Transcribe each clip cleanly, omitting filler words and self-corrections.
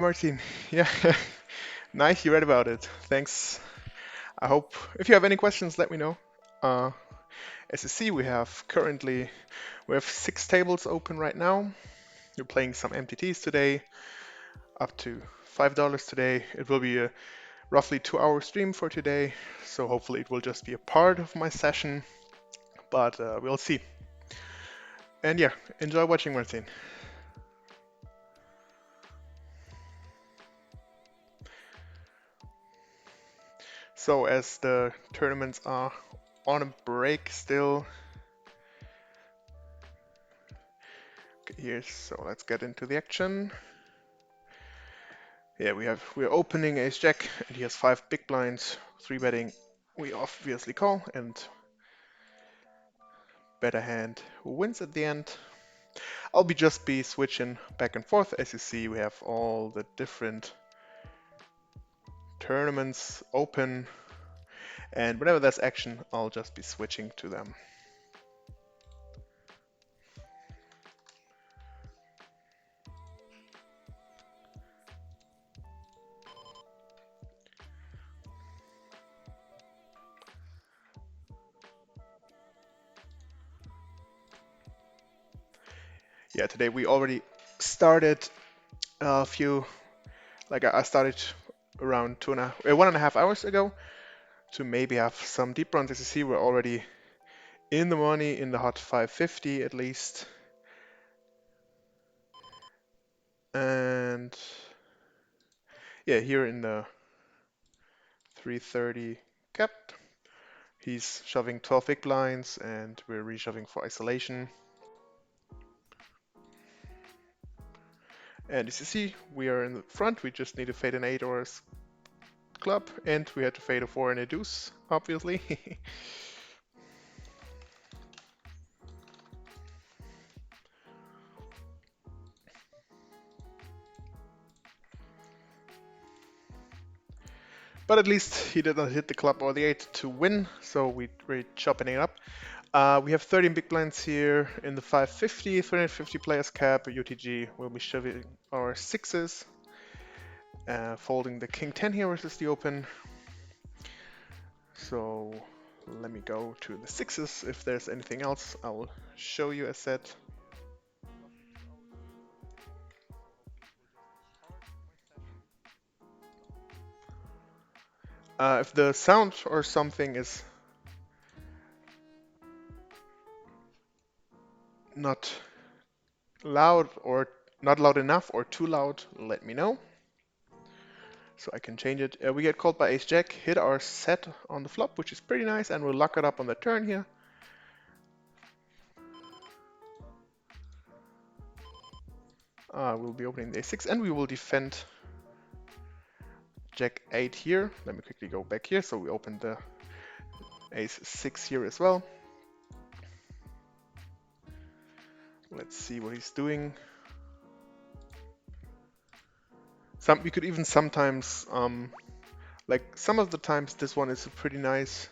Martin, yeah, nice you read about it. Thanks. I hope if you have any questions, let me know. Uh, as you see, we have 6 tables open right now. We're playing some MTTs today, up to $5 today. It will be a roughly 2-hour stream for today, so hopefully it will just be a part of my session, but we'll see. And yeah, enjoy watching, Martin. So as the tournaments are on a break still, here, so let's get into the action. Yeah, we're opening ace jack, and he has 5 big blinds, 3 betting. We obviously call, and bet a hand who wins at the end. I'll just be switching back and forth. As you see, we have all the different tournaments open, and whenever there's action, I'll just be switching to them. Yeah, today we already started a few, like I started around 1.5 hours ago to maybe have some deep runs. As you see, we're already in the money, in the hot 550 at least. And yeah, here in the 330 cap, he's shoving 12 big blinds and we're reshoving for isolation. And as you see, we are in the front. We just need to fade an 8 or a club, and we had to fade a 4 and a deuce, obviously. But at least he did not hit the club or the 8 to win, so we're chopping it up. We have 13 big blinds here in the 550, 350 players cap. UTG will be shoving our 6s, folding the king 10 here versus the open. So let me go to the 6s. If there's anything else, I will show you a set. If the sound or something is not loud or not loud enough or too loud, let me know so I can change it. We get called by ace jack, hit our set on the flop, which is pretty nice, and we'll lock it up on the turn here. We'll be opening the a6 and we will defend jack 8 here. Let me quickly go back here. So we open the ace 6 here as well. Let's see what he's doing. We could even sometimes, like some of the times, this one is a pretty nice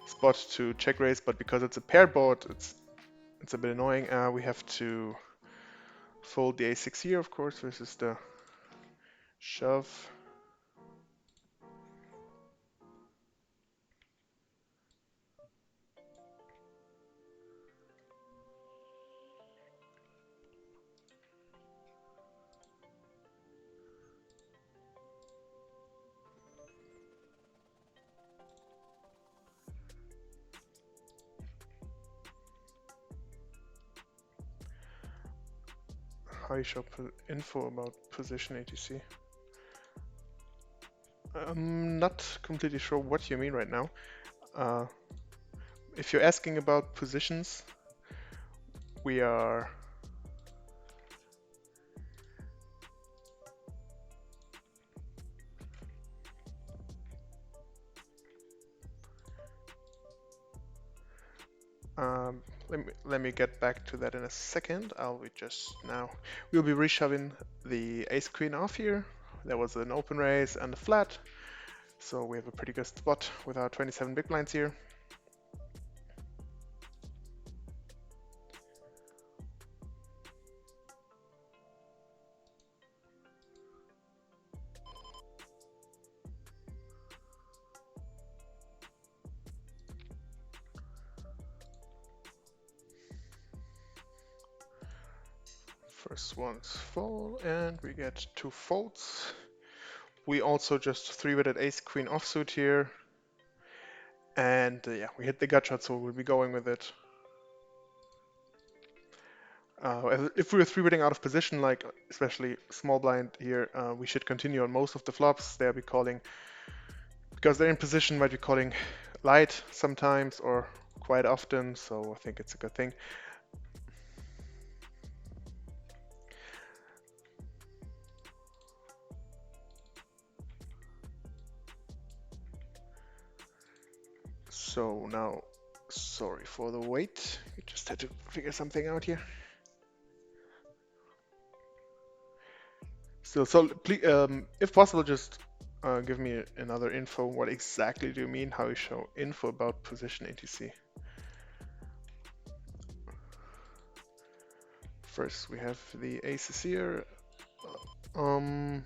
spot to check raise, but because it's a paired board, it's a bit annoying. We have to fold the a6 here, of course, versus the shove. How you show info about position ATC? I'm not completely sure what you mean right now. If you're asking about positions, we are let me get back to that in a second. We'll be reshoving the ace queen off here. There was an open raise and a flat, so we have a pretty good spot with our 27 big blinds here. First one's full, and we get 2 folds. We also just 3-betted ace queen offsuit here. And yeah, we hit the gut shot, so we'll be going with it. If we were 3-betting out of position, like especially small blind here, we should continue on most of the flops. They'll be calling, because they're in position, might be calling light sometimes or quite often, so I think it's a good thing. So now, sorry for the wait. We just had to figure something out here. So please, if possible, just give me another info. What exactly do you mean? How you show info about position ATC? First, we have the aces here. Yeah,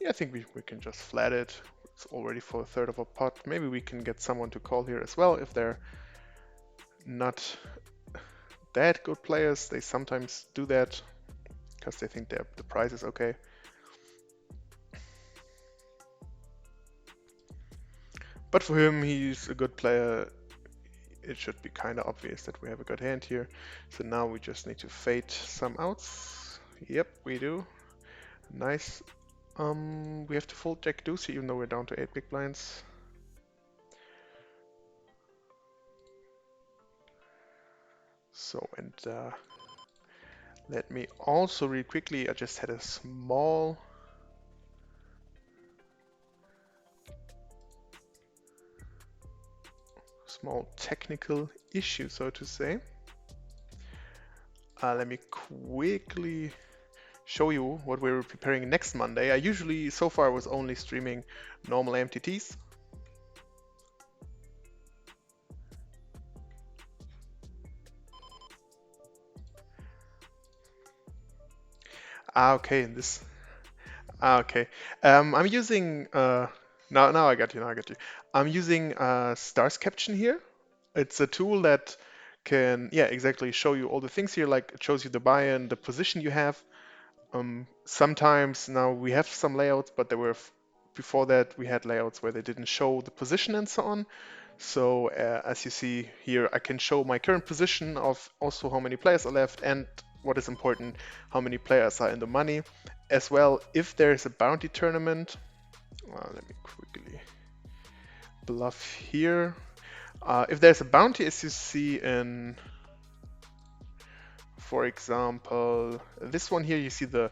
I think we can just flat it. It's already for a third of a pot. Maybe we can get someone to call here as well if they're not that good players. They sometimes do that because they think the price is okay. But for him, he's a good player. It should be kind of obvious that we have a good hand here. So now we just need to fade some outs. Yep, we do. Nice. We have to fold Jack Deuce even though we're down to 8 big blinds. So, and let me also real quickly, I just had a small technical issue, so to say. Let me quickly show you what we're preparing next Monday. I usually, so far, was only streaming normal MTTs. Okay, this. Okay. I'm using now I got you. I'm using Stars Caption here. It's a tool that can, yeah, exactly show you all the things here. Like it shows you the buy-in, the position you have. Sometimes now we have some layouts, but there were before that we had layouts where they didn't show the position and so on. So as you see here, I can show my current position of also how many players are left and what is important, how many players are in the money. As well, if there's a bounty tournament, let me quickly bluff here. If there's a bounty, as you see in, for example, this one here, you see the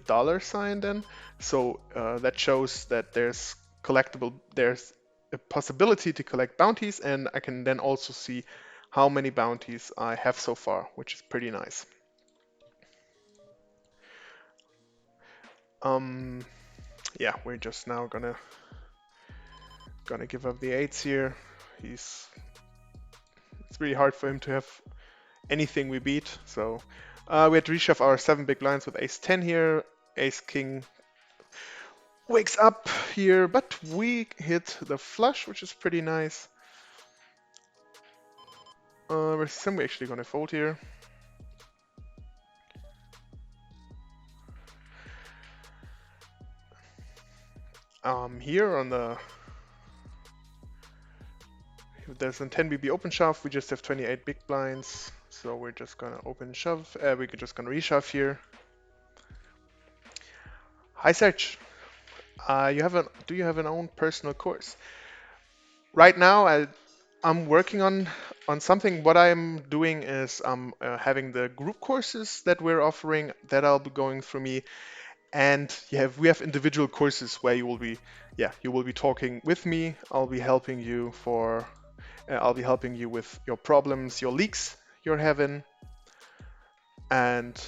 dollar sign then. So that shows that there's a possibility to collect bounties, and I can then also see how many bounties I have so far, which is pretty nice. Yeah, we're just now gonna give up the 8s here. It's really hard for him to have anything we beat. So we had to reshove our 7 big blinds with ace 10 here. Ace king wakes up here, but we hit the flush, which is pretty nice. We're actually gonna fold here. Here on the, if there's a 10 BB open shove, we just have 28 big blinds, so we're just gonna open shove. We're just gonna reshove here. Hi Serge, do you have an own personal course? Right now, I'm working on something. What I'm doing is I'm having the group courses that we're offering that I'll be going through me, and we have individual courses where you will be talking with me. I'll be helping you with your problems, your leaks you're having, and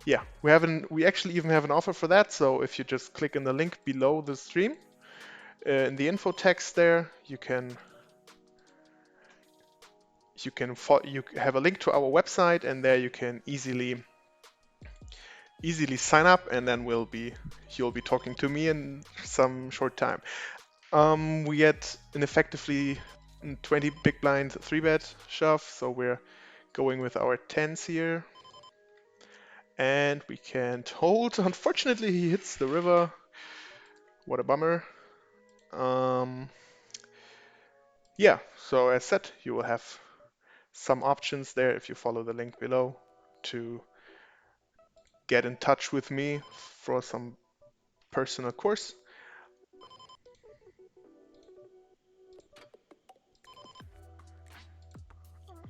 yeah, we actually even have an offer for that. So if you just click in the link below the stream, in the info text there, you have a link to our website, and there you can easily sign up, and then you'll be talking to me in some short time. We get an effectively 20 big blind 3-bet shove, so we're going with our 10s here. And we can't hold. Unfortunately, he hits the river. What a bummer. Um, yeah, so as said, you will have some options there if you follow the link below to get in touch with me for some personal course.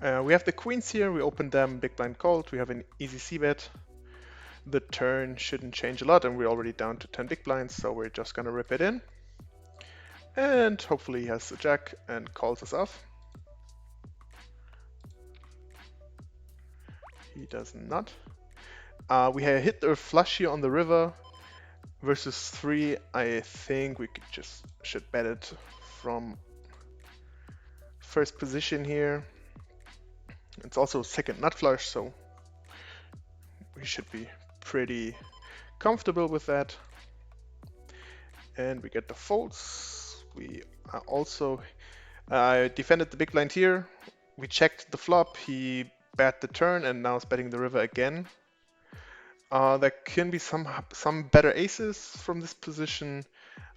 We have the queens here. We open them big blind cold. We have an easy c-bet. The turn shouldn't change a lot, and we're already down to 10 big blinds, so we're just gonna rip it in. And hopefully he has a jack and calls us off. He does not. We have hit the flush here on the river versus 3. I think we should bet it from first position here. It's also second nut flush, so we should be pretty comfortable with that. And we get the folds. We are also defended the big blind here. We checked the flop. He bet the turn and now is betting the river again. There can be some better aces from this position.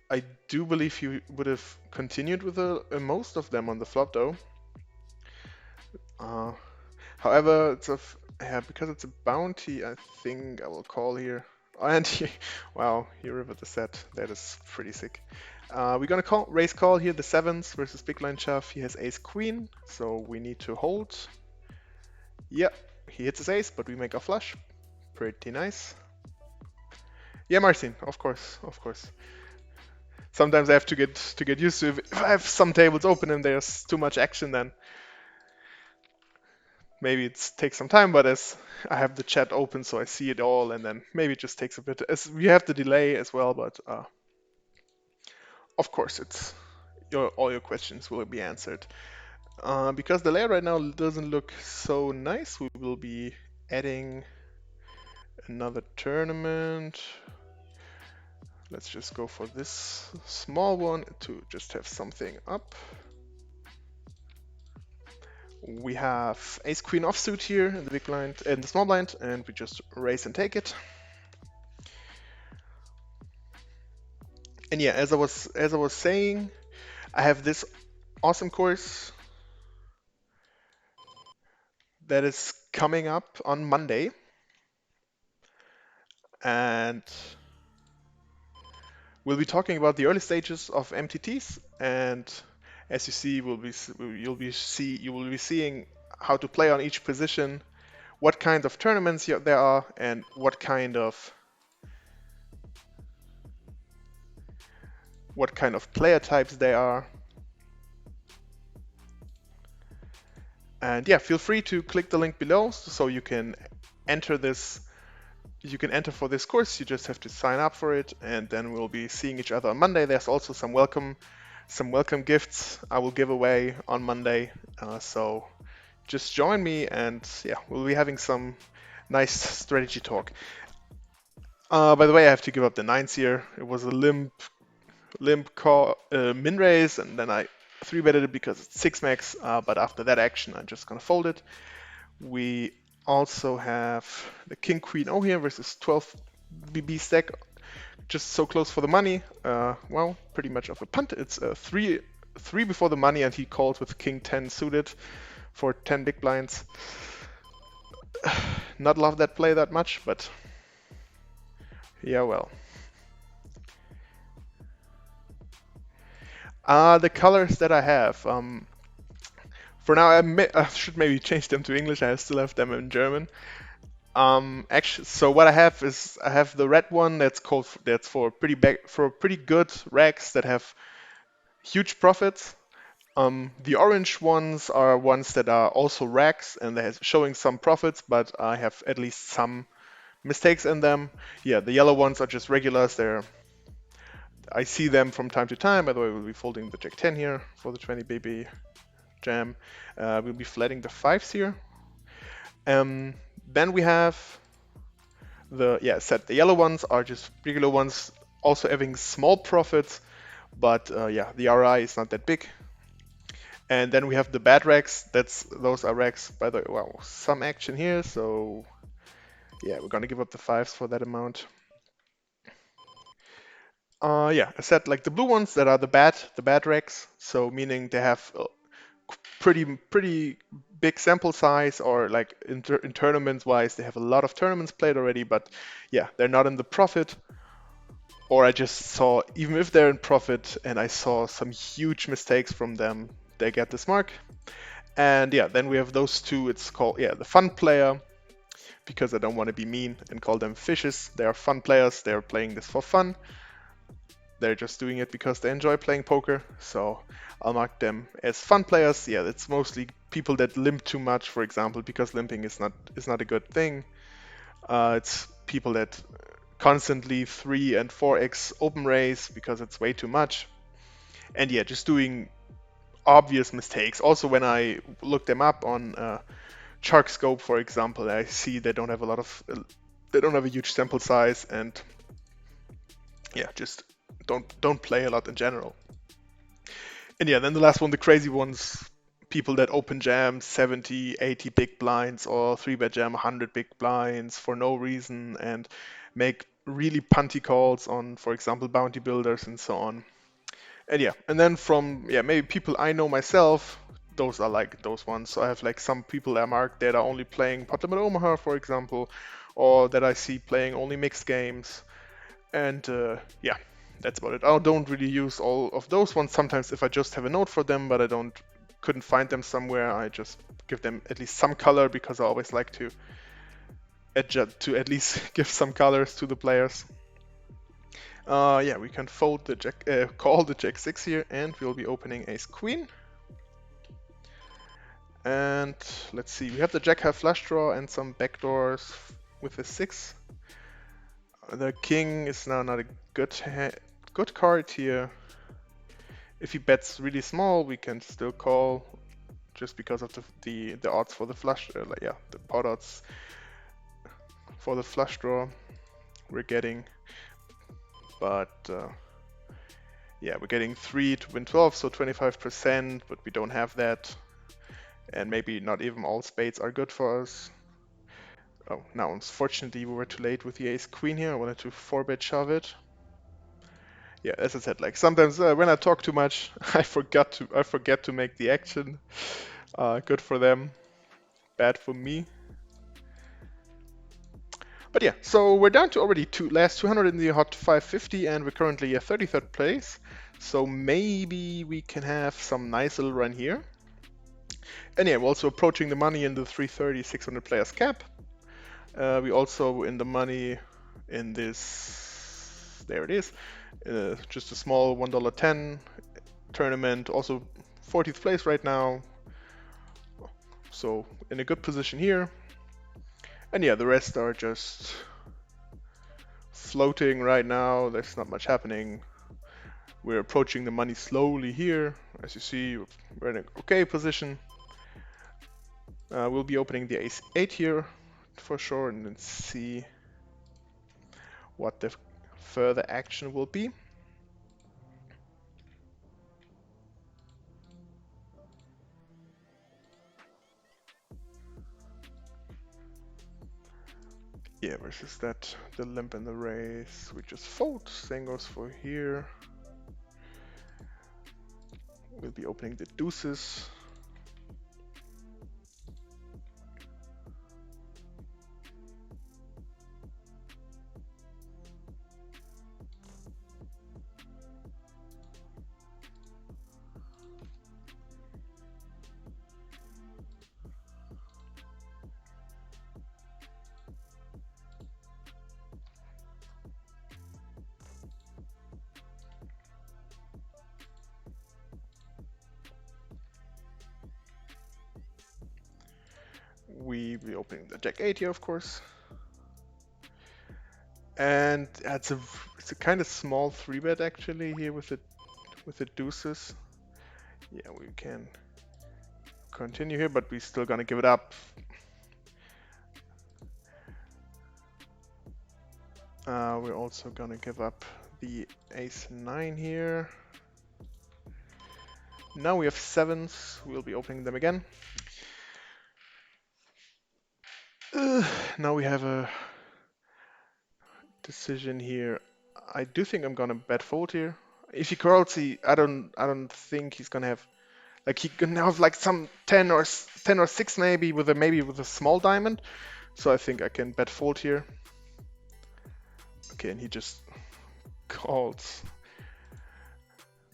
I do believe he would have continued with most of them on the flop though. However, because it's a bounty, I think I will call here. And wow, he rivered the set. That is pretty sick. We're gonna raise call here the sevens versus big blind shove. He has ace queen, so we need to hold. Yeah, he hits his ace, but we make a flush. Pretty nice. Yeah, Marcin, of course, of course. Sometimes I have to get used to if I have some tables open and there's too much action, then maybe it takes some time. But as I have the chat open, so I see it all, and then maybe it just takes a bit. As we have the delay as well, but of course, all your questions will be answered. Because the layout right now doesn't look so nice, we will be adding another tournament. Let's just go for this small one to just have something up. We have ace queen offsuit here in the big blind and the small blind, and we just raise and take it. And yeah, as I was saying, I have this awesome course that is coming up on Monday, and we'll be talking about the early stages of MTTs. And as you see, you will be seeing how to play on each position, what kind of tournaments there are, and what kind of player types there are. And yeah, feel free to click the link below so you can enter this. You can enter for this course. You just have to sign up for it, and then we'll be seeing each other on Monday. There's also some welcome gifts I will give away on Monday. So just join me, and yeah, we'll be having some nice strategy talk. By the way, I have to give up the nines here. It was a limp call min raise, and then I 3-betted it because it's 6 max, but after that action I'm just gonna fold it. We also have the king queen O here versus 12 BB stack, just so close for the money. Well, pretty much of a punt. It's 3 before the money, and he called with king 10 suited for 10 big blinds. Not love that play that much, but yeah, well. The colors that I have. For now, I should maybe change them to English. I still have them in German. Actually, so what I have is I have the red one that's for pretty good racks that have huge profits. The orange ones are ones that are also racks and they're showing some profits, but I have at least some mistakes in them. Yeah, the yellow ones are just regulars. I see them from time to time. By the way, we'll be folding the Jack 10 here for the 20 BB jam. We'll be flatting the 5s here. Then we have the yellow ones are just regular ones, also having small profits, but yeah, the RI is not that big. And then we have the bad racks. Those are racks. By the way, wow, some action here. So Yeah, we're gonna give up the fives for that amount. Yeah, I said like the blue ones that are the bad racks. So meaning they have pretty big sample size, or like in tournaments wise, they have a lot of tournaments played already. But yeah, they're not in the profit. Or I just saw, even if they're in profit, and I saw some huge mistakes from them, they get this mark. And yeah, then we have those two. It's called, yeah, the fun player, because I don't want to be mean and call them fishes. They are fun players. They're playing this for fun. They're just doing it because they enjoy playing poker. So I'll mark them as fun players. Yeah, it's mostly people that limp too much, for example, because limping is not a good thing. It's people that constantly 3 and 4x open raise because it's way too much. And yeah, just doing obvious mistakes. Also, when I look them up on Shark Scope, for example, I see they don't have a lot of, they don't have a huge sample size, and yeah, just don't play a lot in general. And yeah, then the last one, the crazy ones, people that open jam 70, 80 big blinds, or 3-bet jam 100 big blinds for no reason, and make really punty calls on, for example, bounty builders and so on. And yeah, and then from, yeah, maybe people I know myself, those are like those ones. So I have like some people I marked that are only playing Pot Limit Omaha, for example, or that I see playing only mixed games. And yeah, that's about it. I don't really use all of those ones. Sometimes if I just have a note for them, but I couldn't find them somewhere, I just give them at least some color, because I always like to adjust, to at least give some colors to the players. Yeah, we can fold the jack, call the jack 6 here, and we'll be opening ace queen. And let's see, we have the jack high flush draw and some backdoors with the 6. The king is now not a good card here. If he bets really small, we can still call, just because of the odds for the flush, like, yeah, the pot odds for the flush draw we're getting. But yeah, we're getting 3 to win 12, so 25%, but we don't have that. And maybe not even all spades are good for us. Oh, now unfortunately we were too late with the ace queen here. I wanted to 4-bet shove it. Yeah, as I said, like sometimes when I talk too much, I forget to make the action. Good for them, bad for me. But yeah, so we're down to already last 200 in the hot 550, and we're currently at 33rd place. So maybe we can have some nice little run here. And yeah, we're also approaching the money in the 330, 600 players cap. We also in the money in this, there it is, just a small $1.10 tournament, also 40th place right now. So in a good position here. And yeah, the rest are just floating right now. There's not much happening. We're approaching the money slowly here. As you see, we're in an okay position. We'll be opening the ace 8 here for sure, and then see what the further action will be. Yeah, versus that, the limp and the raise, we just fold. Same goes for here. We'll be opening the deuces. We will be opening the jack 8 here, of course. And it's a kind of small 3-bet actually here with the deuces. Yeah, we can continue here, but we're still gonna give it up. We're also gonna give up the ace 9 here. Now we have 7s. We'll be opening them again. Now we have a decision here. I do think I'm gonna bet fold here. If he calls, I don't think he's gonna have like he can have like some 10 or 6 maybe with a small diamond. So I think I can bet fold here. Okay, and he just calls.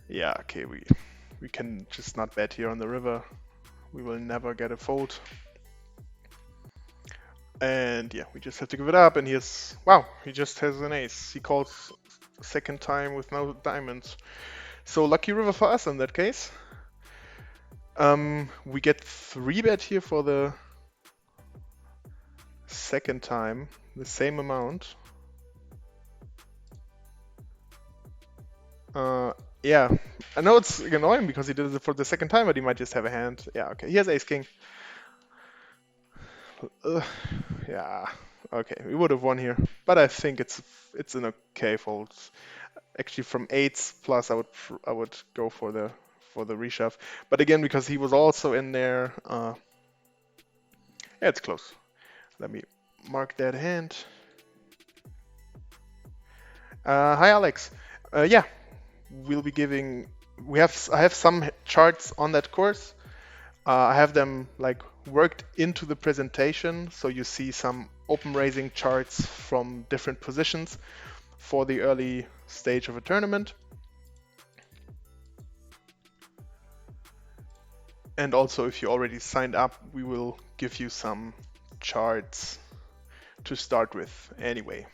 Yeah, okay, we can just not bet here on the river. We will never get a fold. And yeah, we just have to give it up. And wow, he just has an ace. He calls second time with no diamonds. So lucky river for us in that case. We get 3-bet here for the second time, the same amount. Yeah, I know it's annoying because he did it for the second time, but he might just have a hand. Yeah, okay, he has ace king. Yeah, okay, we would have won here, but I think it's an okay fold. Actually, from eights plus, I would go for the reshove. But again, because he was also in there, yeah, it's close. Let me mark that hand. Hi, Alex. Yeah, we'll be giving. I have some charts on that course. I have them like worked into the presentation, so you see some open raising charts from different positions for the early stage of a tournament. And also, if you already signed up, we will give you some charts to start with anyway.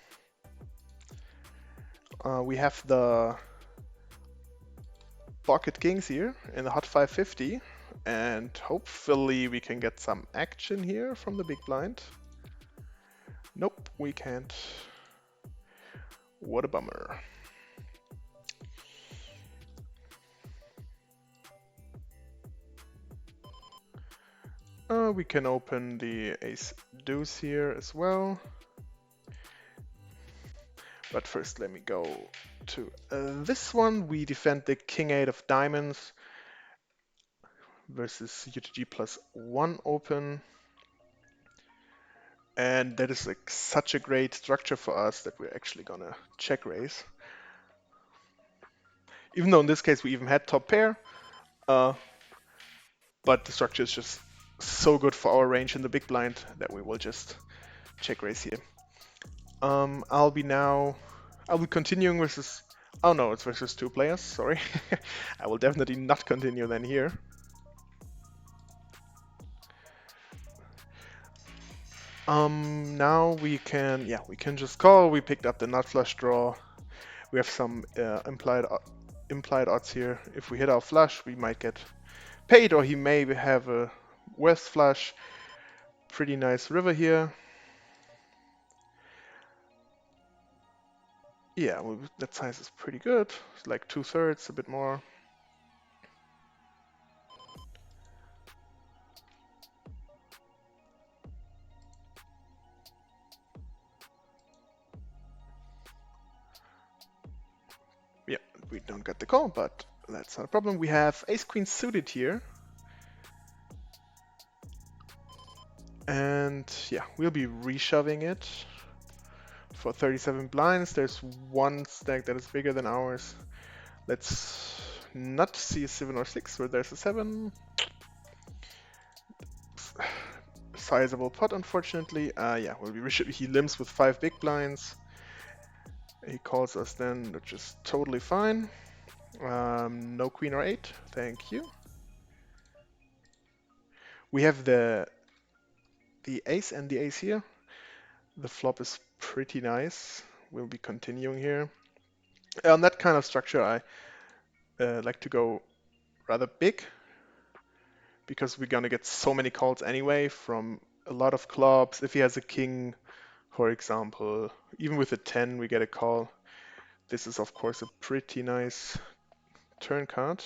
We have the pocket kings here in the hot 550, and hopefully we can get some action here from the big blind. Nope, we can't. What a bummer. We can open the ace deuce here as well. But first let me go to this one. We defend the king 8 of diamonds versus UTG plus 1 open. And that is like such a great structure for us that we're actually gonna check raise. Even though in this case we even had top pair, but the structure is just so good for our range in the big blind that we will just check raise here. I'll be continuing versus, oh no, it's versus 2 players, sorry. I will definitely not continue then here. Now we can just call. We picked up the nut flush draw. We have some implied odds here. If we hit our flush, we might get paid, or he may have a worse flush. Pretty nice river here. Yeah, well, that size is pretty good. It's like 2/3, a bit more. Yeah, we don't get the call, but that's not a problem. We have ace queen suited here. And yeah, we'll be reshoving it for 37 blinds. There's one stack that is bigger than ours. Let's not see a 7 or 6 where there's a 7. Sizable pot, unfortunately. Yeah, well, he limps with 5 big blinds. He calls us then, which is totally fine. No queen or 8, thank you. We have the ace and the ace here. The flop is pretty nice. We'll be continuing here. On that kind of structure, I like to go rather big because we're gonna get so many calls anyway from a lot of clubs. If he has a king, for example, even with a 10, we get a call. This is of course a pretty nice turn card.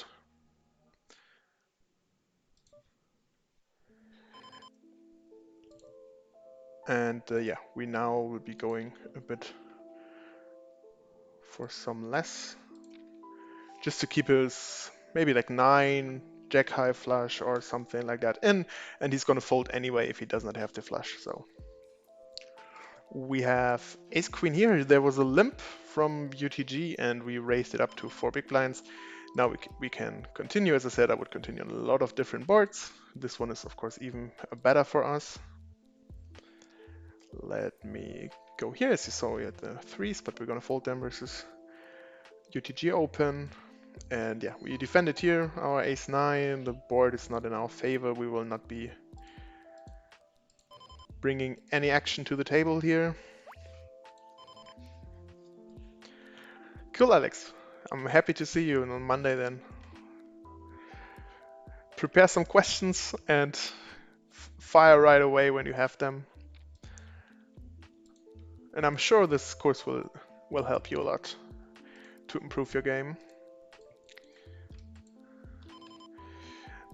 And yeah, we now will be going a bit for some less, just to keep his maybe like 9 jack high flush or something like that in, and he's gonna fold anyway if he does not have the flush. So We have ace queen here. There was a limp from UTG and we raised it up to 4 big blinds. Now we can continue. As I said, I would continue on a lot of different boards. This one is of course even better for us. Let me go here. As you saw, we had the threes, but we're gonna fold them versus UTG open. And yeah, we defended here our ace nine. The board is not in our favor. We will not be bringing any action to the table here. Cool, Alex. I'm happy to see you on Monday then. Prepare some questions and fire right away when you have them. And I'm sure this course will help you a lot to improve your game.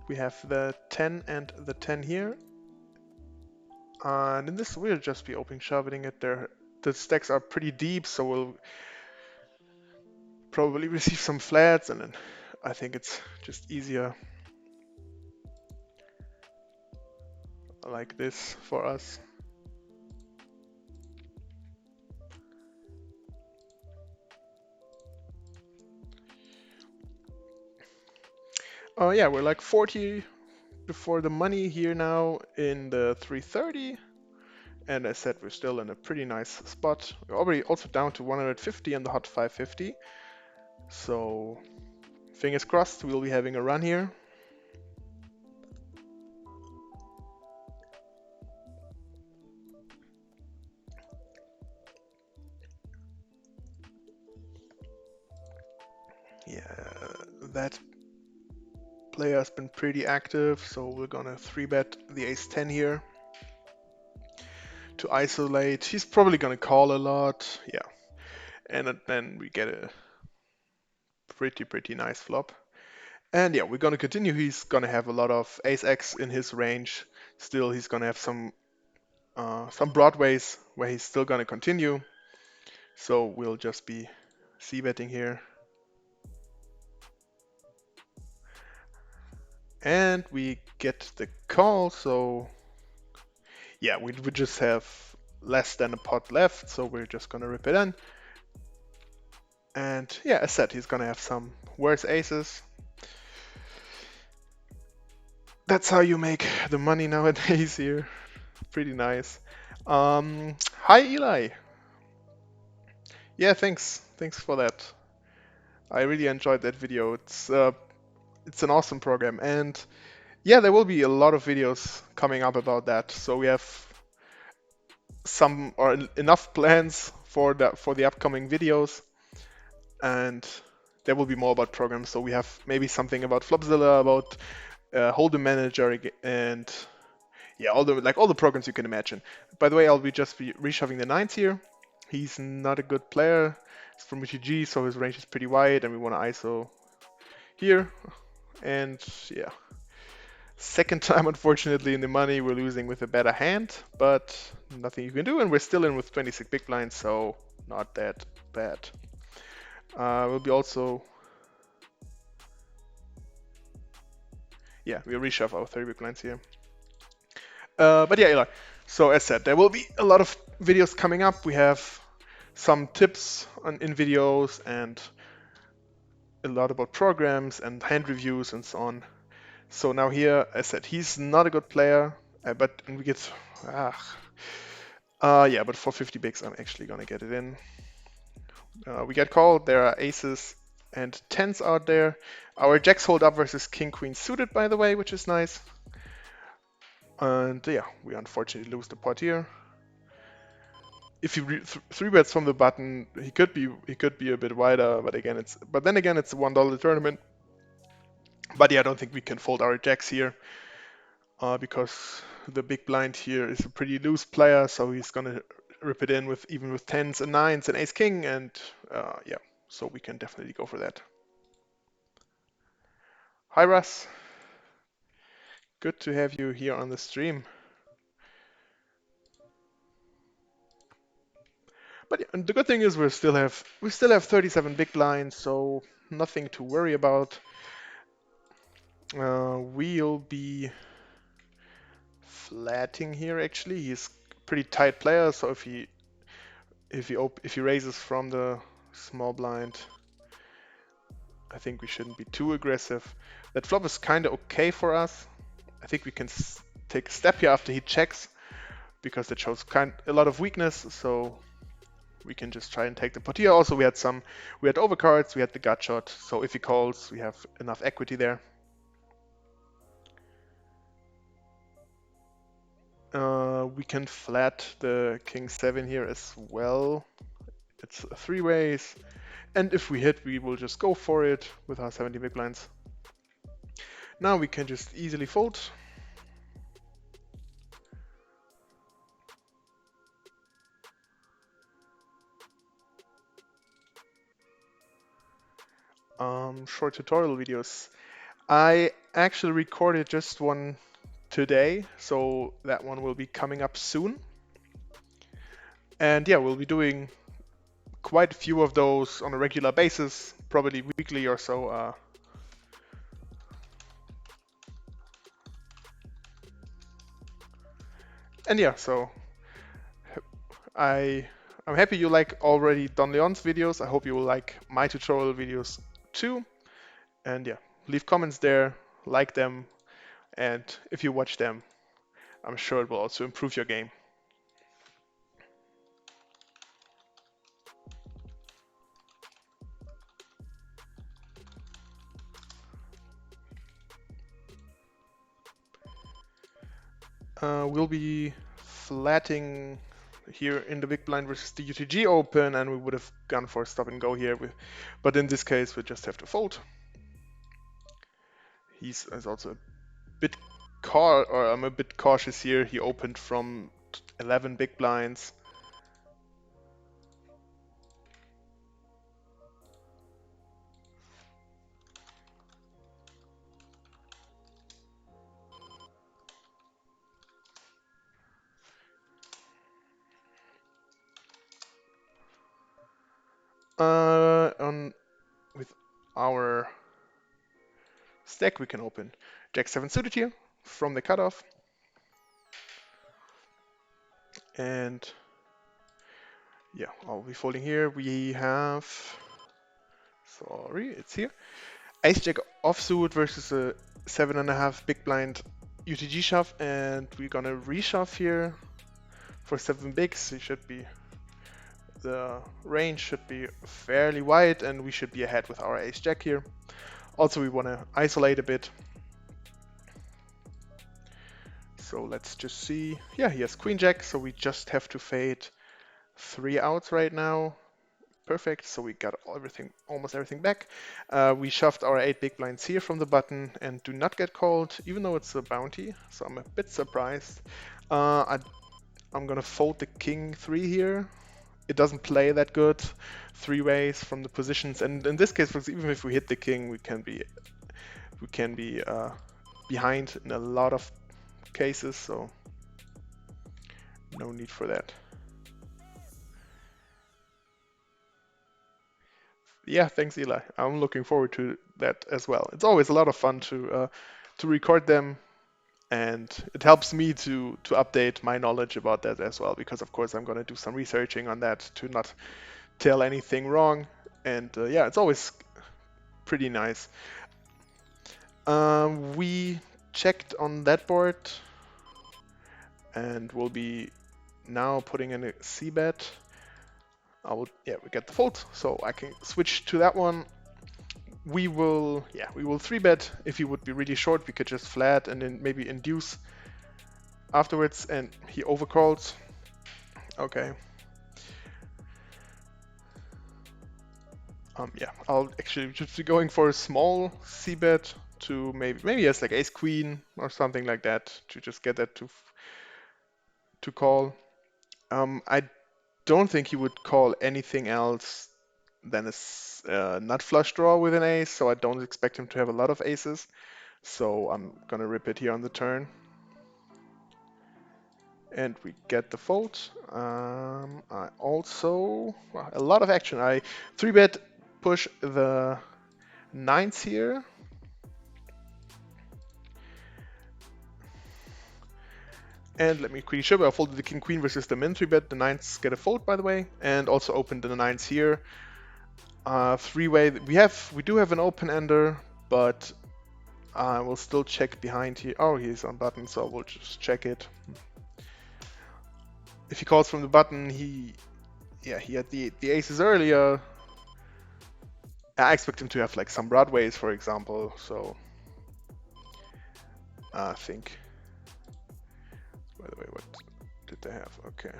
We have the 10 and the 10 here. And in this we'll just be open shoving it there. The stacks are pretty deep, so we'll probably receive some flats, and then I think it's just easier like this for us. Oh yeah, we're like 40 before the money here now in the 330. And as I said, we're still in a pretty nice spot. We're already also down to 150 in the hot 550. So fingers crossed we'll be having a run here. Yeah, that player has been pretty active, so we're gonna 3-bet the ace-10 here to isolate. He's probably gonna call a lot, yeah. And then we get a pretty nice flop. And yeah, we're gonna continue. He's gonna have a lot of ace-x in his range. Still, he's gonna have some broadways where he's still gonna continue. So we'll just be c-betting here. And we get the call, so yeah, we would just have less than a pot left, so we're just gonna rip it in. And yeah, as said, he's gonna have some worse aces. That's how you make the money nowadays here. Pretty nice. Hi Eli. Yeah, thanks. Thanks for that. I really enjoyed that video. It's an awesome program, and yeah, there will be a lot of videos coming up about that. So we have some or enough plans for the upcoming videos, and there will be more about programs. So we have maybe something about Flopzilla, about Hold'em Manager, and yeah, all the programs you can imagine. By the way, I'll be just reshoving the nines here. He's not a good player. He's from UTG, so his range is pretty wide, and we want to ISO here. And yeah, second time unfortunately in the money, we're losing with a better hand, but nothing you can do, and we're still in with 26 big blinds, so not that bad. We'll be also, yeah, we'll reshove our 30 big blinds here. But yeah, Eli. So as said, there will be a lot of videos coming up. We have some tips in videos and a lot about programs and hand reviews and so on. So now here, as said, he's not a good player, but we get yeah, but for 50 bigs, I'm actually gonna get it in. We get called. There are aces and tens out there. Our jacks hold up versus king queen suited, by the way, which is nice. And yeah, we unfortunately lose the pot here. If he three bets from the button, he could be a bit wider, but then again it's a $1 tournament. But yeah, I don't think we can fold our jacks here because the big blind here is a pretty loose player, so he's gonna rip it in with even with tens and nines and ace king, and yeah, so we can definitely go for that. Hi Russ, good to have you here on the stream. But yeah, and the good thing is we still have 37 big blinds, so nothing to worry about. We'll be flatting here actually. He's a pretty tight player, so if he if he raises from the small blind, I think we shouldn't be too aggressive. That flop is kind of okay for us. I think we can take a step here after he checks, because that shows a lot of weakness. So we can just try and take the pot here. Also, we had overcards, we had the gut shot. So if he calls, we have enough equity there. We can flat the king 7 here as well. It's three ways. And if we hit, we will just go for it with our 70 big blinds. Now we can just easily fold. Short tutorial videos. I actually recorded just one today, so that one will be coming up soon. And yeah, we'll be doing quite a few of those on a regular basis, probably weekly or so. And yeah, so I'm happy you like already Don Leon's videos. I hope you will like my tutorial videos too. And yeah, leave comments there, like them, and if you watch them, I'm sure it will also improve your game. We'll be flatting here in the big blind versus the UTG open, and we would have gone for a stop and go here. But in this case, we just have to fold. He's also a bit I'm a bit cautious here. He opened from 11 big blinds. With our stack, we can open Jack 7 suited here from the cutoff. And yeah, I'll be folding here. We have, sorry, it's here. Ace Jack offsuit versus a 7.5 big blind UTG shove, and we're gonna reshove here for 7 bigs. The range should be fairly wide, and we should be ahead with our Ace Jack here. Also, we want to isolate a bit. So let's just see. Yeah, he has Queen Jack, so we just have to fade 3 outs right now. Perfect, so we got almost everything back. We shoved our 8 big blinds here from the button and do not get called, even though it's a bounty, so I'm a bit surprised. I'm gonna fold the king 3 here. It doesn't play that good, 3 ways from the positions, and in this case, even if we hit the king, we can be behind in a lot of cases, so no need for that. Yeah, thanks, Eli. I'm looking forward to that as well. It's always a lot of fun to record them, and it helps me to update my knowledge about that as well, because of course I'm going to do some researching on that to not tell anything wrong. And yeah, it's always pretty nice. We checked on that board, and we'll be now putting in a C bet. Yeah, we get the fold, so I can switch to that one. We will 3-bet. If he would be really short, we could just flat and then maybe induce afterwards, and he overcalls. Okay. Yeah, I'll actually just be going for a small c-bet to maybe as like ace queen or something like that, to just get that to call. I don't think he would call anything else than a nut flush draw with an ace, so I don't expect him to have a lot of aces. So I'm gonna rip it here on the turn. And we get the fold. I also, well, a lot of action. I 3-bet push the 9s here. And let me quickly show you. I folded the king queen versus the min 3-bet. The nines get a fold, by the way, and also opened the nines here. Three-way. We do have an open ender, but I will still check behind here. Oh, he's on button, so we'll just check it. If he calls from the button, he had the aces earlier. I expect him to have like some broadways, for example. So I think. By the way, what did they have? Okay.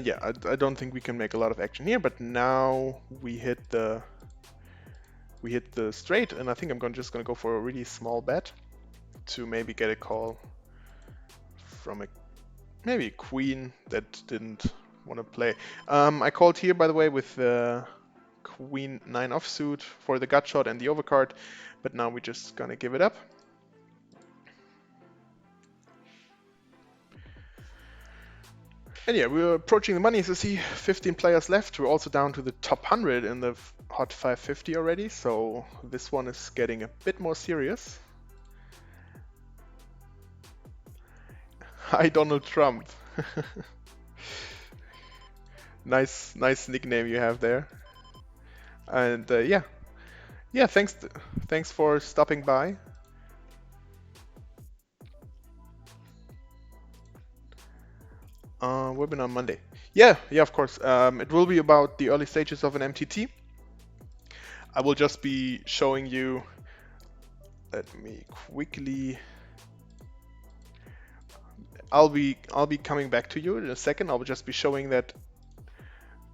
Yeah, I don't think we can make a lot of action here, but now we hit the straight, and I think I'm just gonna go for a really small bet to maybe get a call from maybe a queen that didn't want to play. I called here, by the way, with the queen 9 offsuit for the gut shot and the overcard, but now we're just gonna give it up. And yeah, we're approaching the money. As you see, 15 players left. We're also down to the top 100 in the hot 550 already, so this one is getting a bit more serious. Hi, Donald Trump. Nice nickname you have there. And yeah, thanks for stopping by. Webinar on Monday. Yeah, of course. It will be about the early stages of an MTT. I will just be showing you. Let me quickly. I'll be coming back to you in a second. I'll just be showing that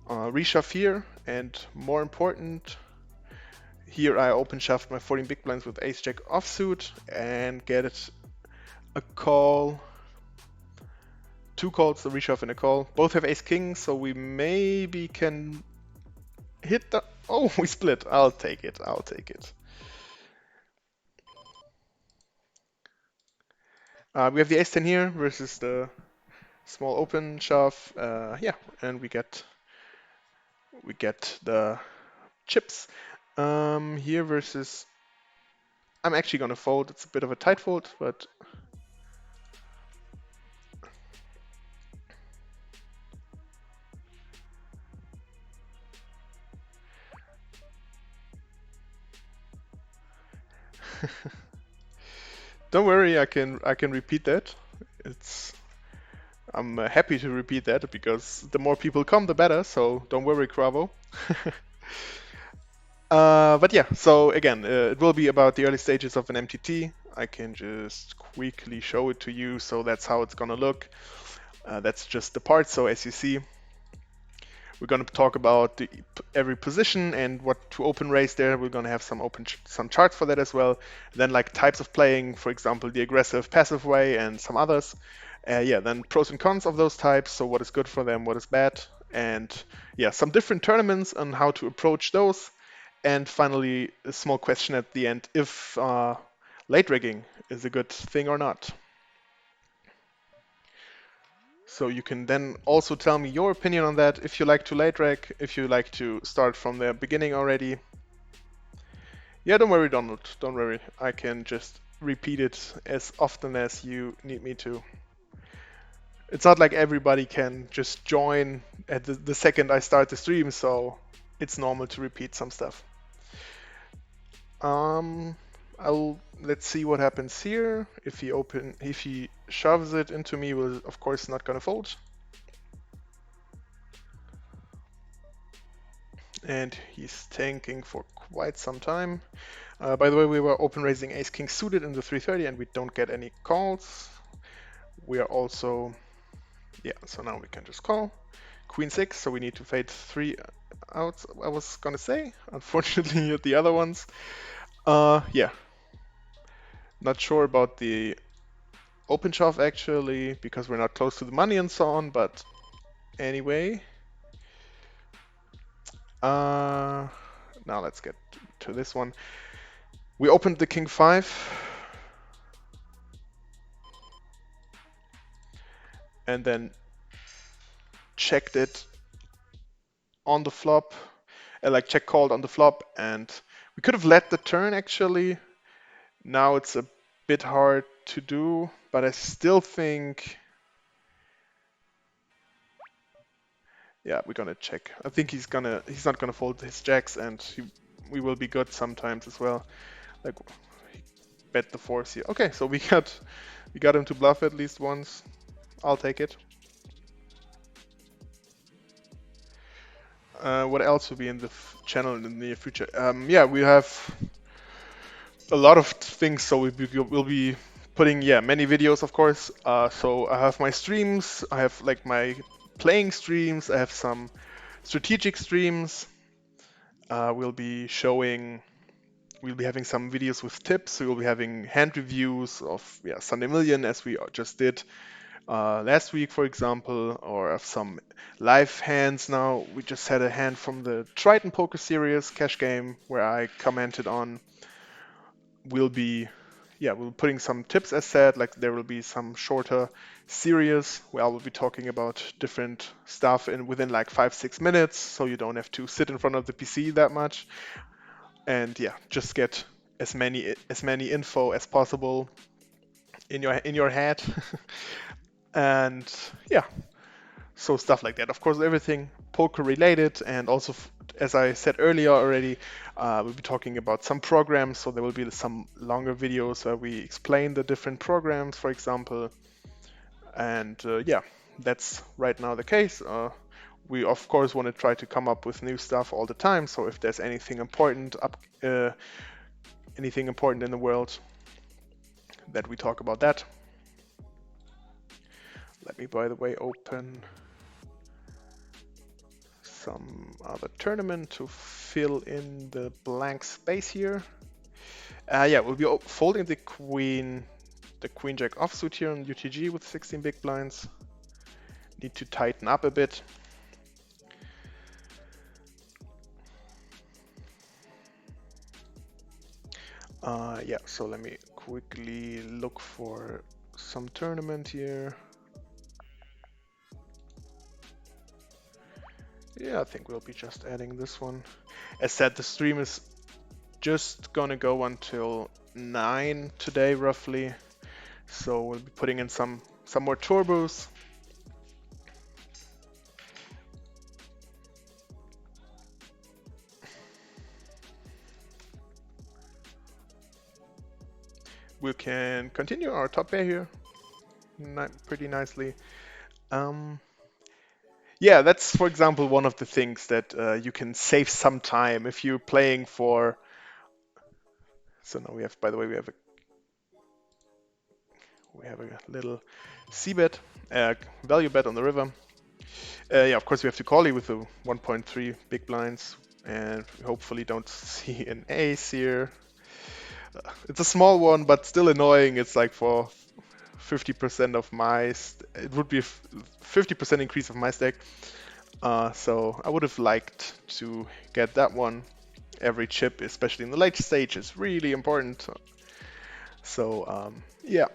reshove here, and more important, here I open shoved my 14 big blinds with ace jack offsuit and get it a call. Two calls, a reshove and a call. Both have ace king, so we maybe can hit the. Oh, we split. I'll take it. We have the ace 10 here versus the small open shove. Yeah, and we get the chips. Here versus. I'm actually gonna fold. It's a bit of a tight fold, but. Don't worry, I can repeat that. I'm happy to repeat that because the more people come, the better. So don't worry, Cravo. But yeah, so again, it will be about the early stages of an MTT. I can just quickly show it to you. So that's how it's gonna look. That's just the part. So as you see, we're going to talk about every position and what to open raise there. We're going to have some charts for that as well. And then like types of playing, for example, the aggressive passive way and some others. Yeah, then pros and cons of those types. So what is good for them, what is bad. And yeah, some different tournaments on how to approach those. And finally, a small question at the end, if late rigging is a good thing or not. So you can then also tell me your opinion on that, if you like to late reg, if you like to start from the beginning already. Yeah, don't worry, Donald, don't worry. I can just repeat it as often as you need me to. It's not like everybody can just join at the second I start the stream, so it's normal to repeat some stuff. Let's see what happens here. If he shoves it into me, we're of course not gonna fold. And he's tanking for quite some time. By the way, we were open raising ace king suited in the 330 and we don't get any calls. We are also, yeah, so now we can just call. Queen 6, so we need to fade 3 outs, I was gonna say. Unfortunately, the other ones. Yeah. Not sure about the open shove actually, because we're not close to the money and so on, but anyway. Now let's get to this one. We opened the king 5. And then checked it on the flop, like check called on the flop, and we could have led the turn actually. Now it's a bit hard to do, but I still think, yeah, we're gonna check. I think he's not gonna fold his jacks, and we will be good sometimes as well. Like, bet the fours here. Okay, so we got him to bluff at least once. I'll take it. What else will be in the channel in the near future? Yeah, we have a lot of things, so we'll be putting, yeah, many videos, of course. So I have my streams, I have like my playing streams, I have some strategic streams. We'll be showing, we'll be having some videos with tips. We'll be having hand reviews of, yeah, Sunday Million, as we just did last week, for example, or of some live hands. Now we just had a hand from the Triton Poker Series cash game where I commented on. We'll be, yeah, we'll be putting some tips, as said. Like, there will be some shorter series where I will be talking about different stuff in within like 5-6 minutes, so you don't have to sit in front of the PC that much. And yeah, just get as many info as possible in your head. And yeah, so stuff like that. Of course, everything poker related, and also, as I said earlier already, we'll be talking about some programs. So there will be some longer videos where we explain the different programs, for example. And yeah, that's right now the case. We of course want to try to come up with new stuff all the time. So if there's anything important in the world, that we talk about that. Let me, by the way, open some other tournament to fill in the blank space here. Yeah, we'll be folding the queen jack offsuit here on UTG with 16 big blinds. Need to tighten up a bit. Yeah, so let me quickly look for some tournament here. Yeah, I think we'll be just adding this one. As said, the stream is just gonna go until 9 today, roughly. So we'll be putting in some more turbos. We can continue our top pair here pretty nicely. Yeah, that's, for example, one of the things that you can save some time if you're playing for. So now we have, by the way, we have a little c-bet, value bet on the river. Yeah, of course we have to call you with the 1.3 big blinds, and hopefully don't see an ace here. It's a small one, but still annoying. It's like for 50% of my, it would be a 50% increase of my stack. So I would have liked to get that one. Every chip, especially in the late stage, is really important. So yeah.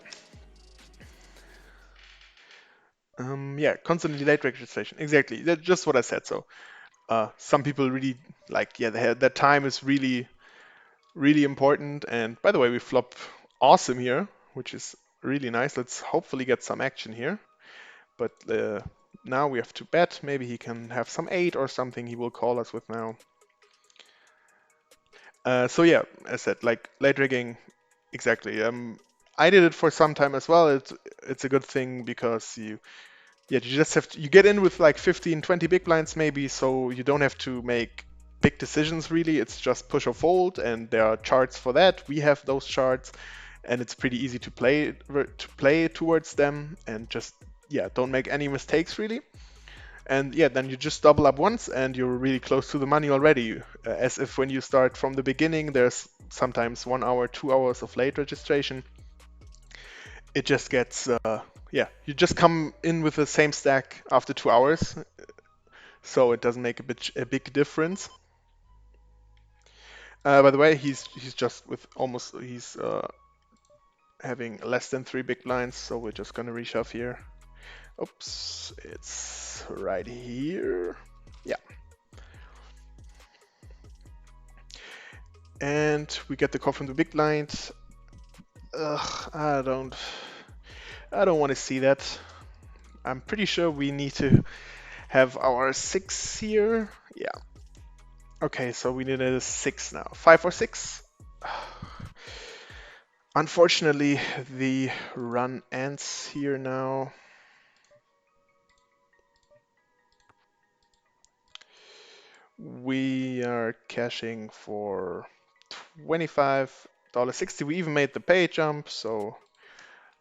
Yeah, constantly late registration. Exactly. That's just what I said. So some people really like, yeah, that time is really, really important. And by the way, we flop awesome here, which is really nice. Let's hopefully get some action here. But now we have to bet. Maybe he can have some 8 or something he will call us with now. So yeah, as I said, like late rigging, exactly. I did it for some time as well. It's a good thing because you just have to, you get in with like 15, 20 big blinds maybe, so you don't have to make big decisions really. It's just push or fold, and there are charts for that. We have those charts, and it's pretty easy to play towards them, and just, yeah, don't make any mistakes really. And yeah, then you just double up once and you're really close to the money already. As if when you start from the beginning, there's sometimes 1 hour, 2 hours of late registration. It just gets, yeah, you just come in with the same stack after 2 hours. So it doesn't make a big difference. By the way, he's just with almost, he's having less than 3 big blinds. So we're just gonna reshove here. Oops, it's right here. Yeah. And we get the call from the big blind. Ugh, I don't want to see that. I'm pretty sure we need to have our 6 here. Yeah. Okay, so we need a 6 now. 5 or 6? Unfortunately, the run ends here now. We are cashing for $25.60. We even made the pay jump, so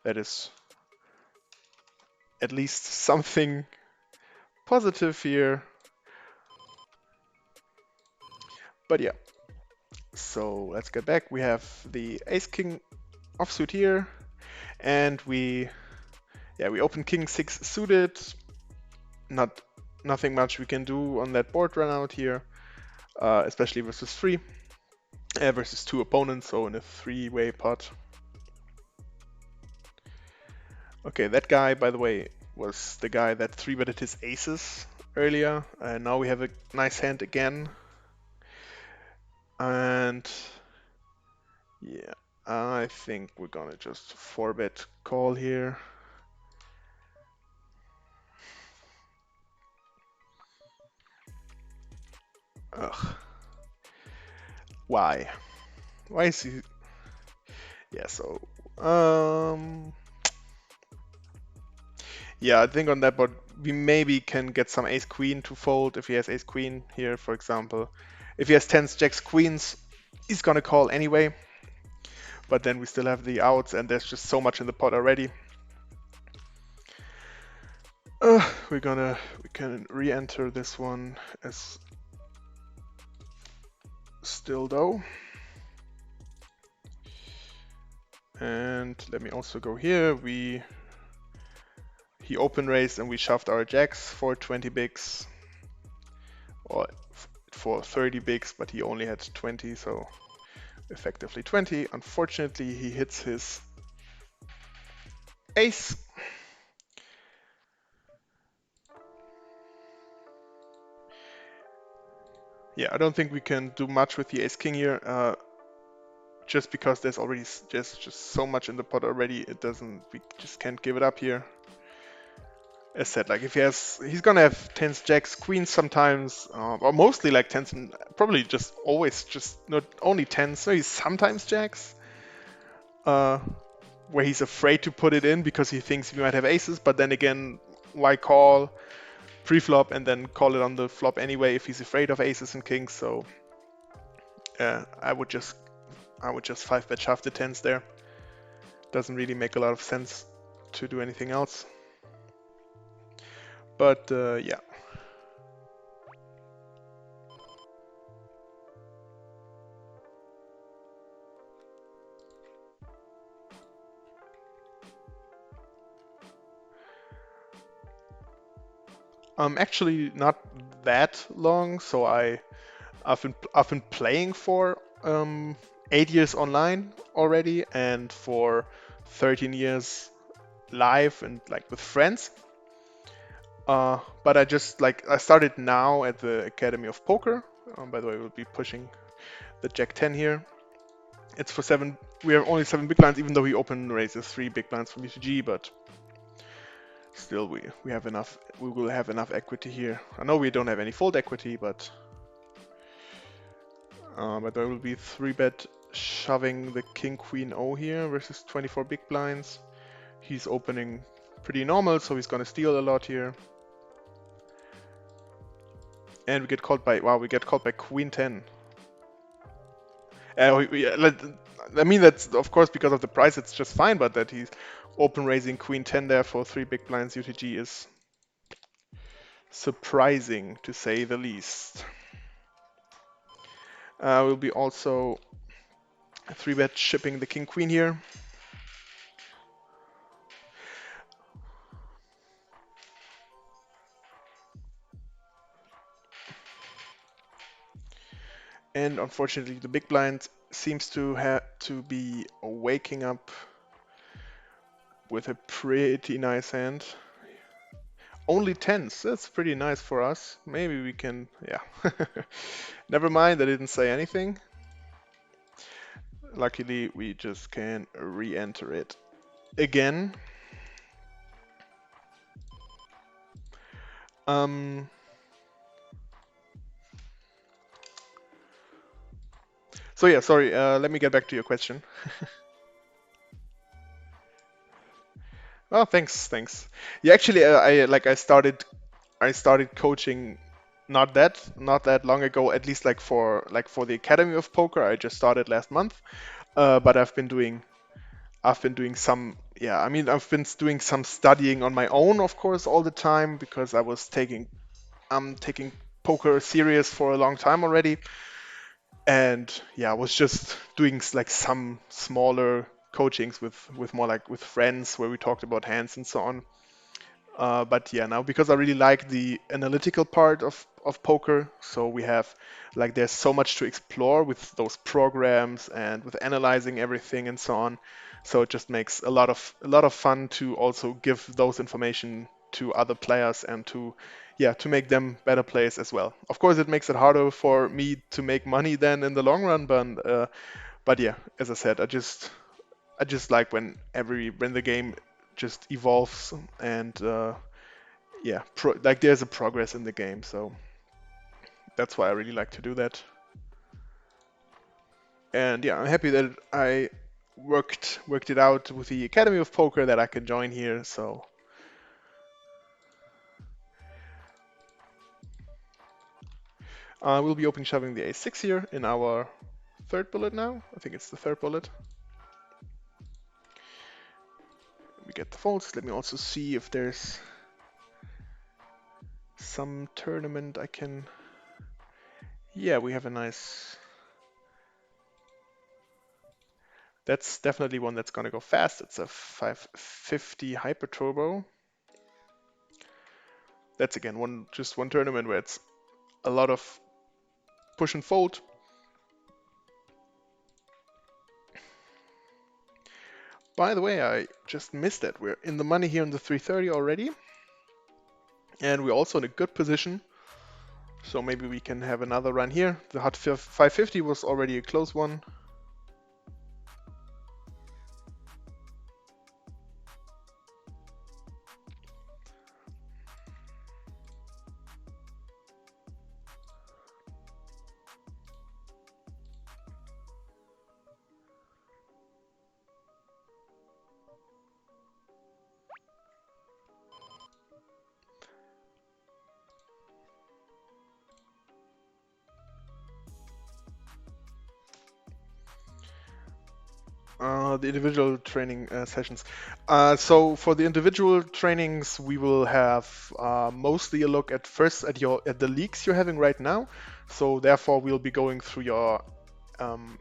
that is at least something positive here. But yeah, so let's get back. We have the ace king offsuit here, and we open king 6 suited. Nothing much we can do on that board run out here, especially versus 3, versus 2 opponents, so in a 3-way pot. Okay, that guy, by the way, was the guy that 3-betted his aces earlier, and now we have a nice hand again. And yeah, I think we're gonna just 4-bet call here. Ugh. Why? Why is he? Yeah, so yeah, I think on that board we maybe can get some ace queen to fold if he has ace queen here, for example. If he has tens, jacks, queens, he's gonna call anyway. But then we still have the outs, and there's just so much in the pot already. We can re-enter this one as still though. And let me also go here. He open raised and we shoved our jacks for 20 bigs, or for 30 bigs, but he only had 20, so effectively 20. Unfortunately, he hits his ace. Yeah, I don't think we can do much with the ace king here, just because there's already just so much in the pot already. We just can't give it up here. As said, like if he's gonna have tens, jacks, queens sometimes, or mostly like tens, and probably just always just not only tens. So he's sometimes jacks, where he's afraid to put it in because he thinks we might have aces. But then again, why call pre-flop and then call it on the flop anyway if he's afraid of aces and kings? So I would just 5-bet shove the tens there. Doesn't really make a lot of sense to do anything else. But yeah. Actually not that long, so I've been playing for 8 years online already, and for 13 years live and like with friends. But I started now at the Academy of Poker. By the way, we'll be pushing the Jack 10 here. It's for 7. We have only 7 big blinds, even though he open raises 3 big blinds from UTG, but still we have enough. We will have enough equity here. I know we don't have any fold equity, but there will be 3-bet shoving the king queen O here versus 24 big blinds. He's opening pretty normal, so he's gonna steal a lot here. And we get called by queen 10. I mean, that's of course because of the price, it's just fine, but that he's open raising queen 10 there for 3 big blinds UTG is surprising, to say the least. We'll be also 3-bet shipping the king queen here. And unfortunately, the big blind seems to have to be waking up with a pretty nice hand. Only tens, that's pretty nice for us. Maybe we can, yeah. Never mind, I didn't say anything. Luckily, we just can re-enter it again. So yeah, sorry. Let me get back to your question. Oh, thanks. Yeah, actually, I started coaching not that long ago. At least like for the Academy of Poker, I just started last month. But I've been doing some yeah. I mean, I've been doing some studying on my own, of course, all the time because I was taking poker serious for a long time already. And yeah, I was just doing like some smaller coachings with more like with friends where we talked about hands and so on. But yeah, now because I really like the analytical part of poker, so we have like there's so much to explore with those programs and with analyzing everything and so on. So it just makes a lot of fun to also give those information to other players and to yeah to make them better players as well. Of course, it makes it harder for me to make money then in the long run, but yeah, as I said, I just like when the game just evolves and yeah, like there's a progress in the game, so that's why I really like to do that. And yeah, I'm happy that I worked it out with the Academy of Poker that I can join here. So we'll be open shoving the a6 here in our third bullet now. I think it's the third bullet. We get the folds. Let me also see if there's some tournament I can. Yeah, we have a nice. That's definitely one that's gonna go fast. It's a 550 Hyper Turbo. That's again just one tournament where it's a lot of push and fold. By the way, I just missed it. We're in the money here on the 330 already. And we're also in a good position. So maybe we can have another run here. The hot 550 was already a close one. The individual training sessions. So for the individual trainings, we will have mostly a look at first at the leagues you're having right now. So therefore, we'll be going um,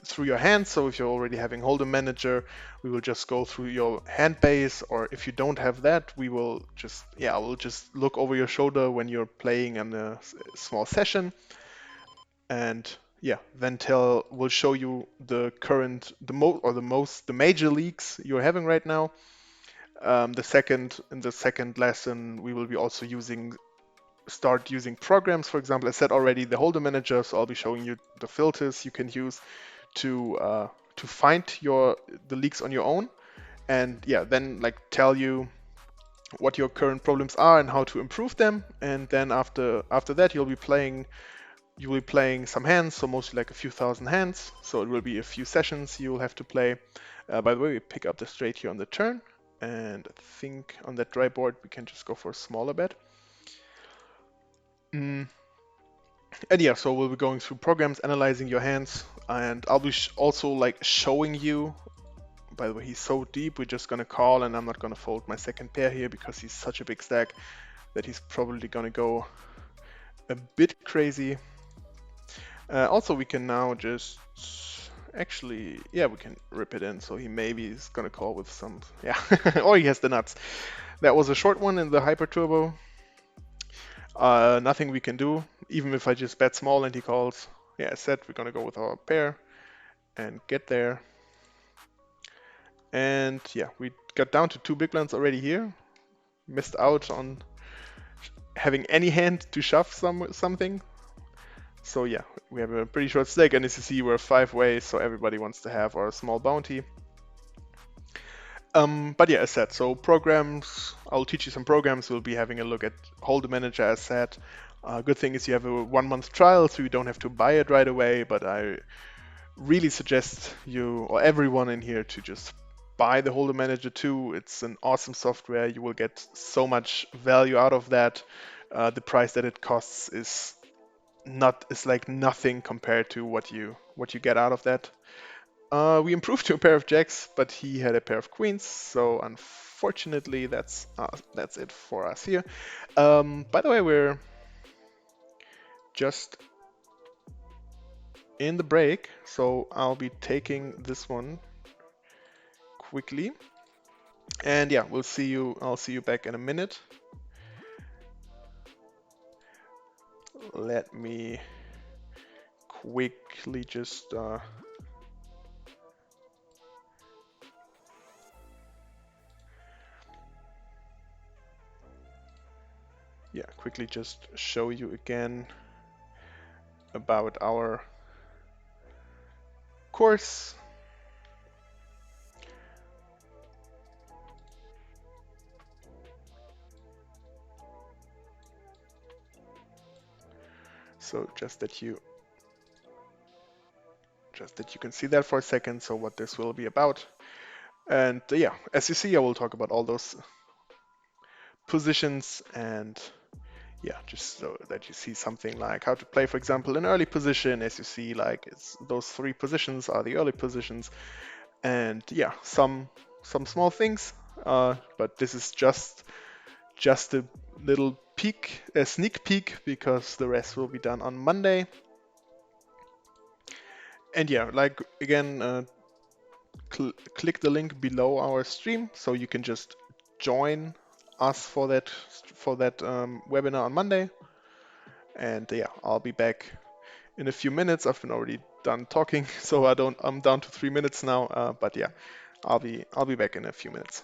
through your hands. So if you're already having Hold'em Manager, we will just go through your hand base. Or if you don't have that, we'll just look over your shoulder when you're playing in a small session and yeah, then we'll show you the current, the major leagues you're having right now. In the second lesson, we will be also start using programs. For example, I said already the Holder Manager, so I'll be showing you the filters you can use to find the leagues on your own, and yeah, then like tell you what your current problems are and how to improve them. And then after that, you will be playing some hands, so mostly like a few thousand hands. So it will be a few sessions you will have to play. By the way, we pick up the straight here on the turn, and I think on that dry board we can just go for a smaller bet. And yeah, so we'll be going through programs, analyzing your hands, and I'll be also like showing you. By the way, he's so deep, we're just gonna call, and I'm not gonna fold my second pair here because he's such a big stack that he's probably gonna go a bit crazy. Also, we can now just actually, yeah, we can rip it in. So he maybe is gonna call with some, yeah, or he has the nuts. That was a short one in the Hyper Turbo. Nothing we can do, even if I just bet small and he calls. Yeah, I said we're gonna go with our pair and get there. And yeah, we got down to 2 big blinds already here. Missed out on having any hand to shove something. So yeah, we have a pretty short stake, and as you see, we're 5 ways, so everybody wants to have our small bounty. But yeah, as said, so programs, I'll teach you some programs. We'll be having a look at Hold Manager, as said. Good thing is you have a 1 month trial, so you don't have to buy it right away, but I really suggest you or everyone in here to just buy the Holder Manager 2. It's an awesome software. You will get so much value out of that. The price that it costs is like nothing compared to what you get out of that. We improved to a pair of jacks, but he had a pair of queens, so unfortunately that's it for us here. By the way, we're just in the break, so I'll be taking this one quickly. And yeah, I'll see you back in a minute. Let me quickly just quickly just show you again about our course. So just that you can see that for a second, so what this will be about. And yeah, as you see, I will talk about all those positions, and yeah, just so that you see something like how to play, for example, an early position. As you see, like those 3 positions are the early positions, and yeah, some small things. But this is just a little peek, a sneak peek, because the rest will be done on Monday. And yeah, like again, click the link below our stream so you can just join us for that webinar on Monday. And yeah, I'll be back in a few minutes. I've been already done talking, so I'm down to 3 minutes now. But yeah, I'll be back in a few minutes.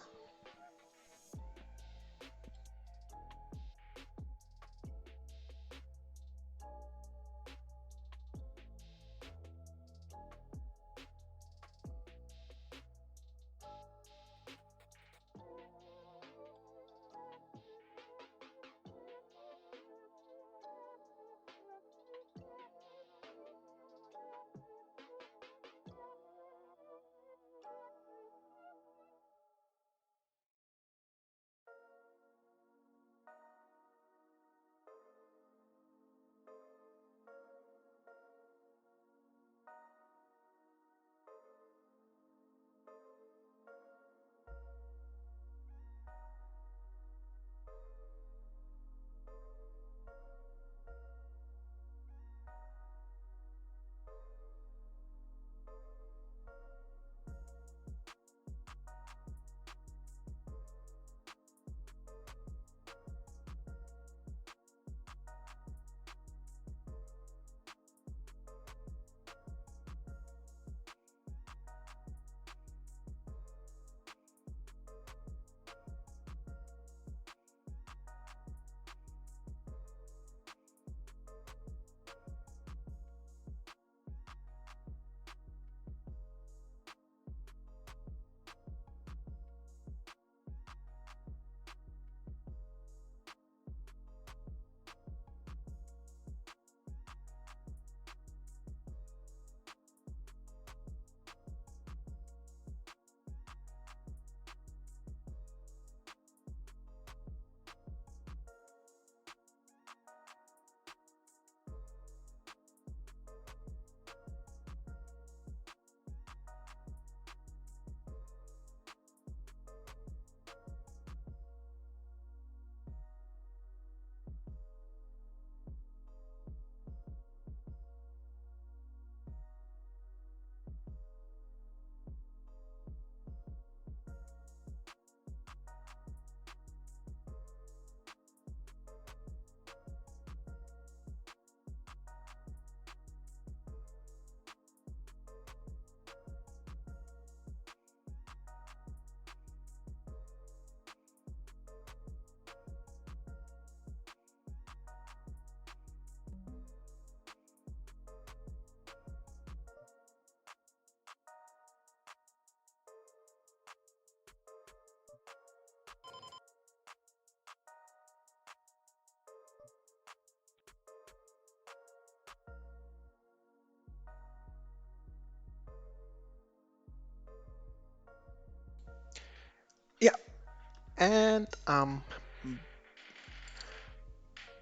And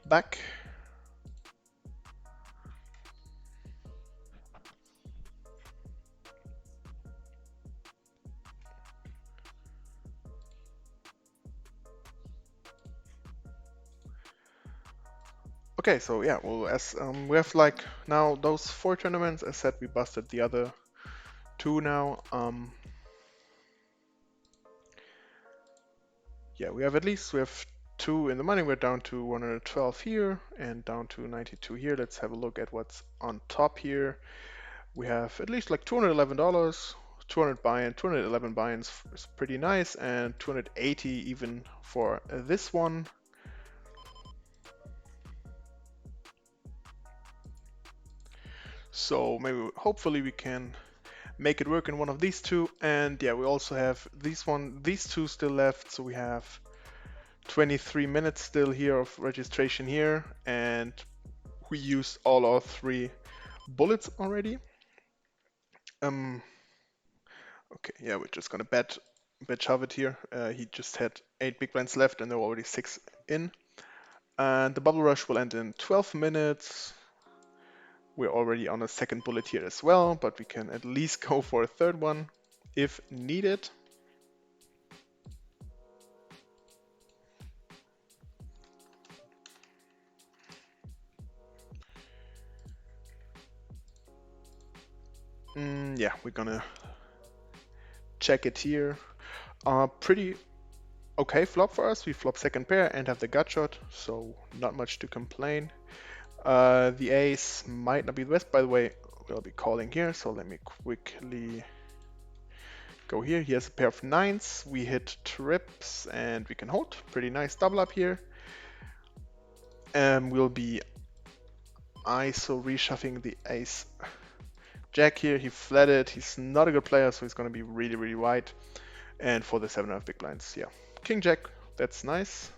back. Okay, so yeah, well, as we have like now those 4 tournaments. As said, we busted the other 2 now. Yeah, we have 2 in the money. We're down to 112 here and down to 92 here. Let's have a look at what's on top here. We have at least like $211, 200 buy-in, 211 buy-ins is pretty nice, and 280 even for this one. So maybe, hopefully we can make it work in one of these 2. And yeah, we also have these 2 still left. So we have 23 minutes still here of registration here, and we used all our 3 bullets already. Okay, yeah, we're just gonna bet shove it here. He just had 8 big blinds left, and there were already 6 in. And the bubble rush will end in 12 minutes. We're already on a second bullet here as well, but we can at least go for a third one if needed. Yeah, we're gonna check it here. Pretty okay flop for us. We flop second pair and have the gut shot, so not much to complain. The ace might not be the best, by the way. We'll be calling here, so let me quickly go here. He has a pair of 9s. We hit trips and we can hold. Pretty nice double up here. We'll be ISO reshuffling the ace jack here. He flatted. He's not a good player, so he's going to be really, really wide. And for the 7.5 big blinds, yeah. King jack, that's nice.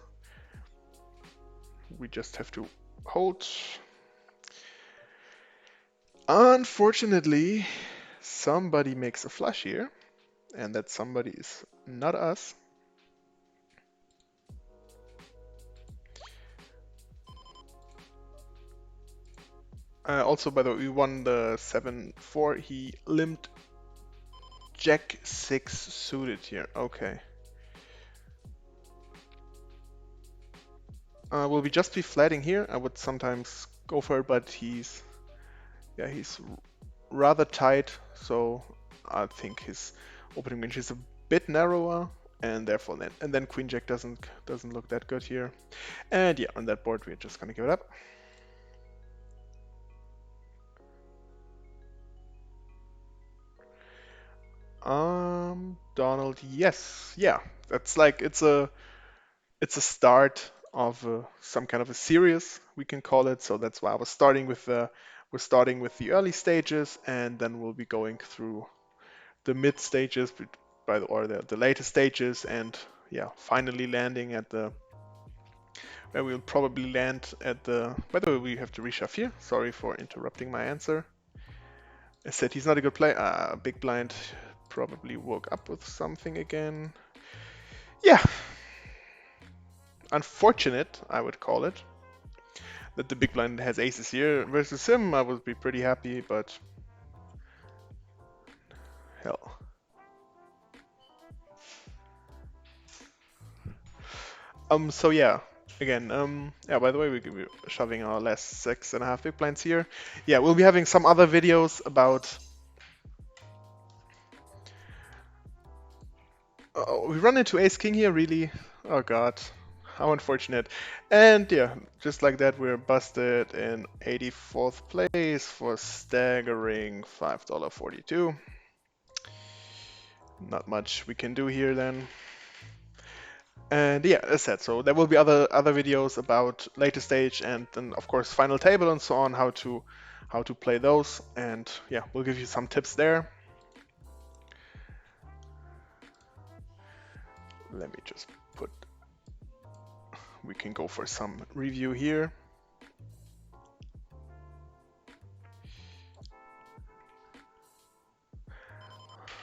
We just have to hold. Unfortunately, somebody makes a flush here, and that somebody is not us. Also, by the way, we won the 7-4. He limped Jack 6 suited here. Okay. Will we just be flatting here? I would sometimes go for it, but he's rather tight, so I think his opening range is a bit narrower, and therefore then Queen Jack doesn't look that good here. And yeah, on that board we're just gonna give it up. Donald, yes, yeah, that's like it's a start of some kind of a series, we can call it. So that's why I was starting with we're starting with the early stages, and then we'll be going through the mid stages or the later stages, and yeah, finally landing at the where we'll probably land at the. By the way, we have to reshuffle here. Sorry for interrupting my answer. I said he's not a good player. Big blind probably woke up with something again. Yeah, unfortunate, I would call it, that the big blind has aces here. Versus him, I would be pretty happy, but hell. So yeah, again, yeah, by the way, we're shoving our last 6.5 big blinds here. Yeah, we'll be having some other videos about. Oh, we run into ace king here, really? Oh god, how unfortunate. And yeah, just like that, we're busted in 84th place for staggering $5.42. Not much we can do here then. And yeah, as said, so there will be other videos about later stage and then of course final table and so on, how to play those, and yeah, we'll give you some tips there. Let me just put, we can go for some review here.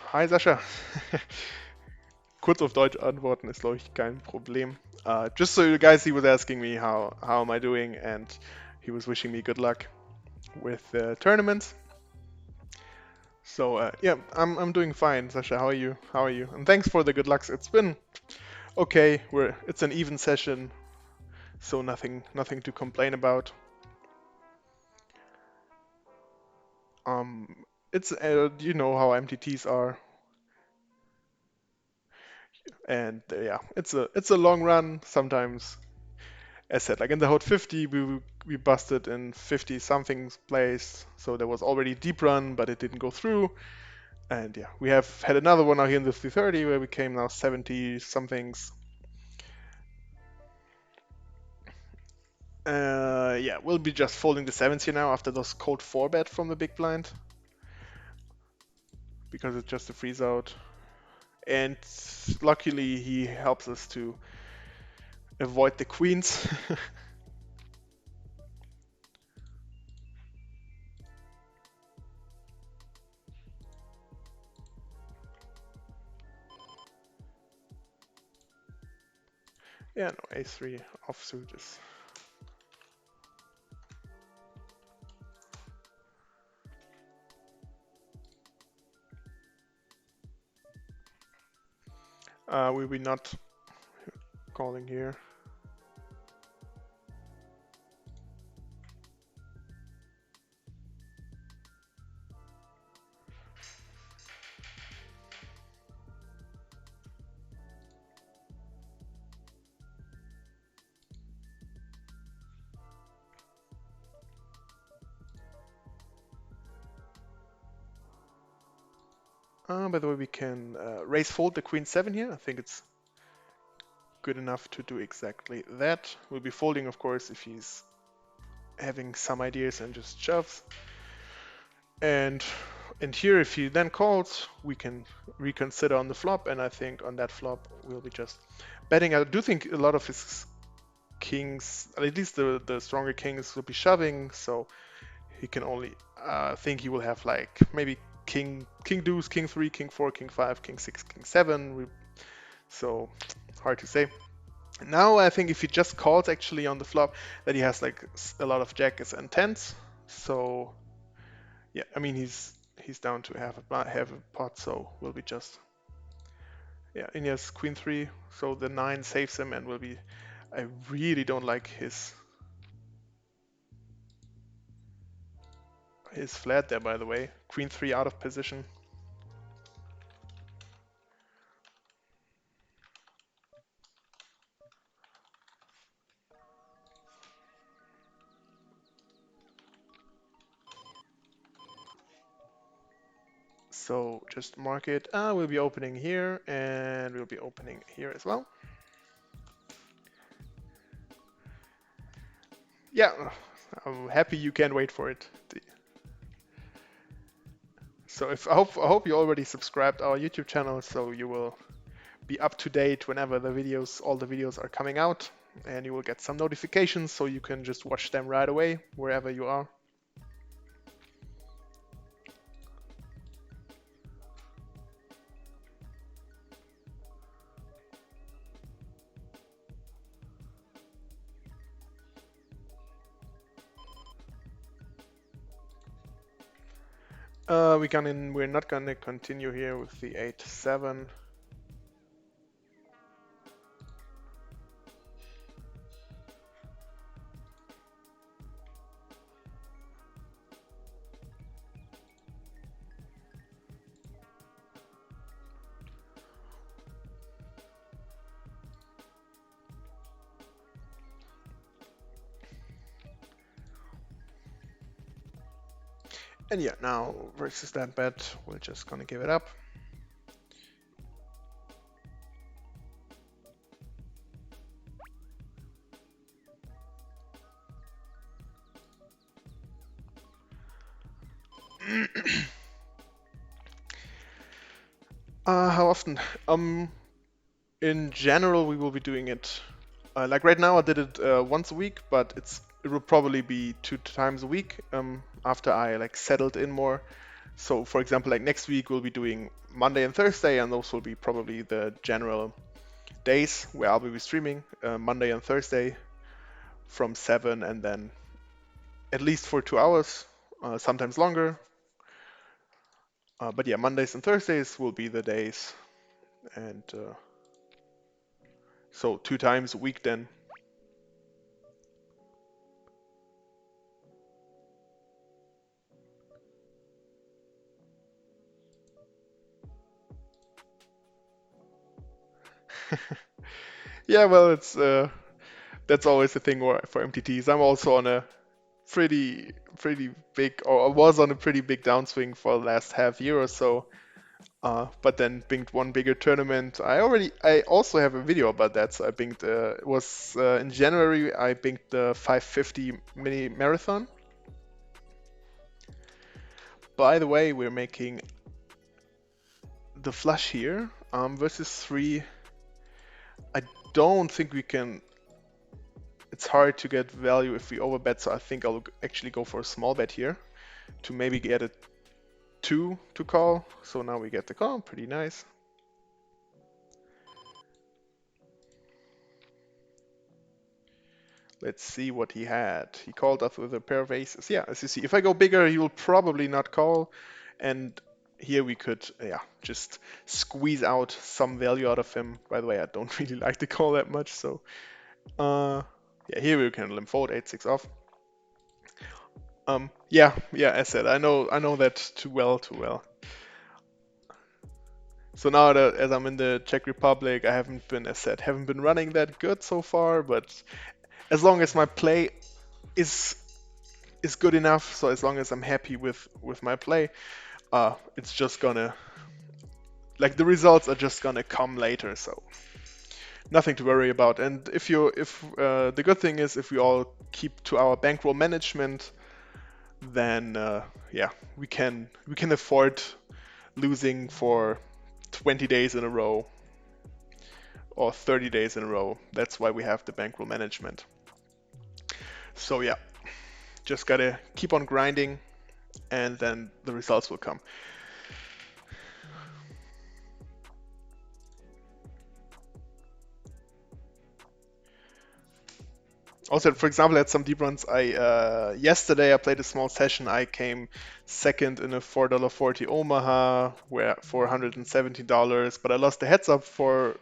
Hi Sasha. kurz auf Deutsch antworten ist, glaube ich, kein Problem. Just so you guys, he was asking me how am I doing, and he was wishing me good luck with the tournaments. So yeah, I'm doing fine, Sasha. How are you? How are you? And thanks for the good lucks. It's been okay. It's an even session, so nothing to complain about. It's you know how MTTs are, and yeah, it's a long run. Sometimes, as said, like in the hot 50, we busted in 50 something place, so there was already deep run, but it didn't go through. And yeah, we have had another one now here in the 330 where we came now 70 somethings. Yeah, we'll be just folding the sevens here now after those cold 4-bet from the big blind, because it's just a freeze out. And luckily he helps us to avoid the queens. Yeah, no, a3 offsuit is... we'll be not calling here. By the way, we can raise fold the queen 7 here. I think it's good enough to do exactly that. We'll be folding, of course, if he's having some ideas and just shoves. And here, if he then calls, we can reconsider on the flop, and I think on that flop we'll be just betting. I do think a lot of his kings, at least the stronger kings, will be shoving, so he can only think he will have like maybe king deuce, king 3, king 4, king 5, king 6, king 7. So hard to say. Now I think if he just calls actually on the flop, that he has like a lot of jacks and tens. So yeah, I mean he's down to have a pot, so we'll be just yeah. And he has queen 3, so the 9 saves him, and will be. I really don't like his flat there, by the way. Queen 3 out of position. So just mark it. We'll be opening here, and we'll be opening here as well. Yeah, I'm happy you can wait for it. So I hope you already subscribed our YouTube channel, so you will be up to date whenever all the videos are coming out, and you will get some notifications, so you can just watch them right away wherever you are. We're not gonna continue here with the 8-7. And yeah, now versus that bet, we're just gonna give it up. How often? In general, we will be doing it. Like right now, I did it once a week, but it will probably be 2 times a week after I like settled in more. So for example, like next week we'll be doing Monday and Thursday, and those will be probably the general days where I'll be streaming, Monday and Thursday from 7, and then at least for 2 hours, sometimes longer. But yeah, Mondays and Thursdays will be the days, and so 2 times a week then. Yeah, well, it's that's always the thing for MTTs. I'm also on a pretty big, or I was on a pretty big downswing for the last half year or so. But then binked one bigger tournament. I also have a video about that. So I binked, it was in January, I binked the 550 mini marathon. By the way, we're making the flush here versus 3. I don't think we can. It's hard to get value if we overbet, so I think I'll actually go for a small bet here to maybe get a 2 to call. So now we get the call, pretty nice. Let's see what he had. He called us with a pair of aces. Yeah, as you see, if I go bigger, he will probably not call. And here we could, yeah, just squeeze out some value out of him. By the way, I don't really like the call that much, so yeah, here we can limp fold 8-6 off. Yeah, as said, I know that too well. So now that as I'm in the Czech Republic, I haven't been, as said, haven't been running that good so far. But as long as my play is good enough, so as long as I'm happy with my play, it's just gonna, like, the results are just gonna come later. So nothing to worry about. And if the good thing is if we all keep to our bankroll management, then yeah, we can afford losing for 20 days in a row or 30 days in a row. That's why we have the bankroll management. So yeah, just gotta keep on grinding, and then the results will come. Also, for example, at some deep runs, yesterday I played a small session. I came second in a $4.40 Omaha, where for $170, but I lost the heads up for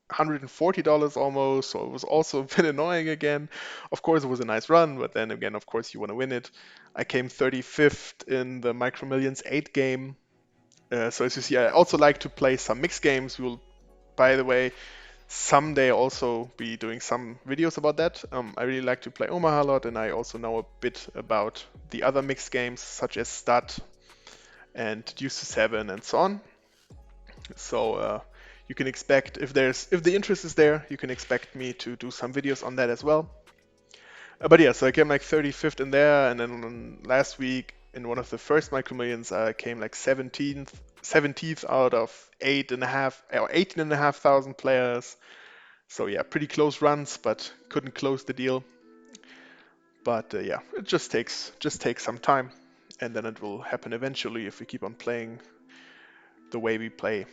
$140 almost, so it was also a bit annoying again. Of course, it was a nice run, but then again, of course, you want to win it. I came 35th in the Micro Millions 8 game. So as you see, I also like to play some mixed games. We will, by the way, someday also be doing some videos about that. I really like to play Omaha a lot, and I also know a bit about the other mixed games such as Stud and Deuce to 7 and so on. So you can expect, if the interest is there, you can expect me to do some videos on that as well. But yeah, so I came like 35th in there, and then last week in one of the first Micro Millions, I came like 17th out of 18,500 players. So yeah, pretty close runs, but couldn't close the deal. But yeah, it just takes some time, and then it will happen eventually if we keep on playing the way we play,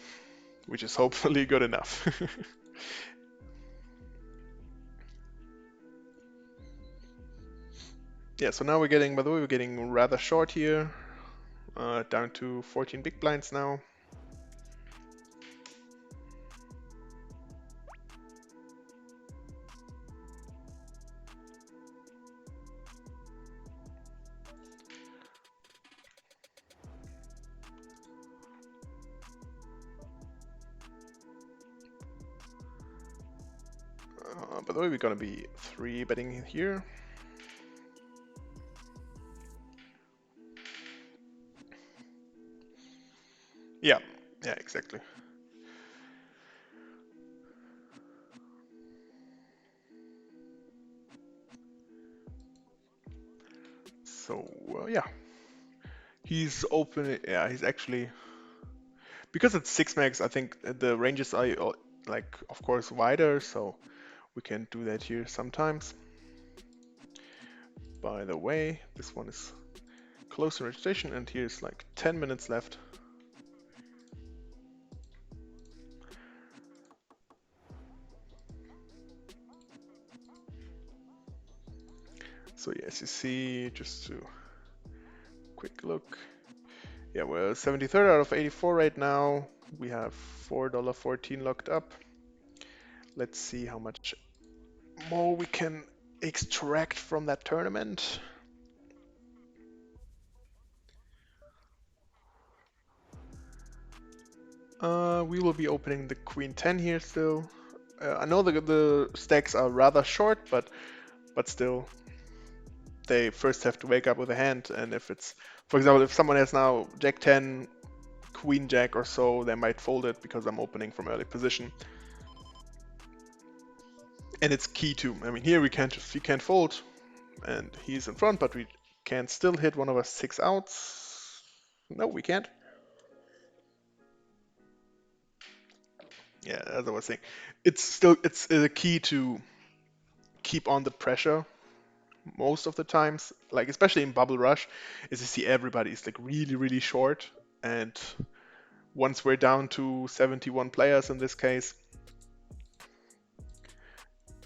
which is hopefully good enough. Yeah, so now we're getting, by the way, we're getting rather short here, down to 14 big blinds now. By the way, we're gonna be 3-betting here. Yeah, exactly. So yeah, he's open. Yeah, he's actually, because it's 6 max. I think the ranges are like, of course, wider, so we can do that here sometimes. By the way, this one is close registration, and here's like 10 minutes left. So yeah, as you see, just to quick look, yeah, we're 73rd out of 84 right now. We have $4.14 locked up. Let's see how much more we can extract from that tournament. We will be opening the Queen 10 here still. I know the stacks are rather short, but still, they first have to wake up with a hand. And if it's, for example, if someone has now Jack 10, Queen Jack or so, they might fold it because I'm opening from early position. And it's key to, I mean, here we can't fold, and he's in front, but we can still hit one of our 6 outs. No, we can't. Yeah, as I was saying, it's a key to keep on the pressure most of the times, like especially in Bubble Rush, is you see everybody is like really short, and once we're down to 71 players in this case,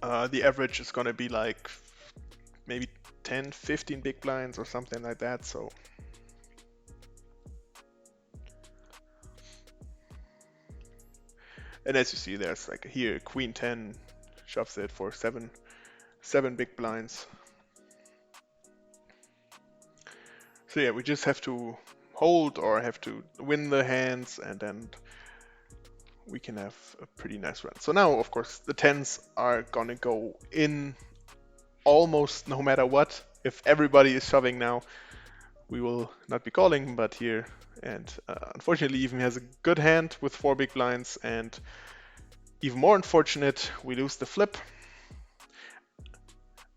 the average is gonna be like maybe 10, 15 big blinds or something like that. So and as you see, there's like here Queen 10 shoves it for seven big blinds. So yeah, we just have to hold or have to win the hands, and then we can have a pretty nice run. So now, of course, the 10s are gonna go in almost no matter what. If everybody is shoving now, we will not be calling, but here, and unfortunately even has a good hand with 4 big blinds, and even more unfortunate, we lose the flip.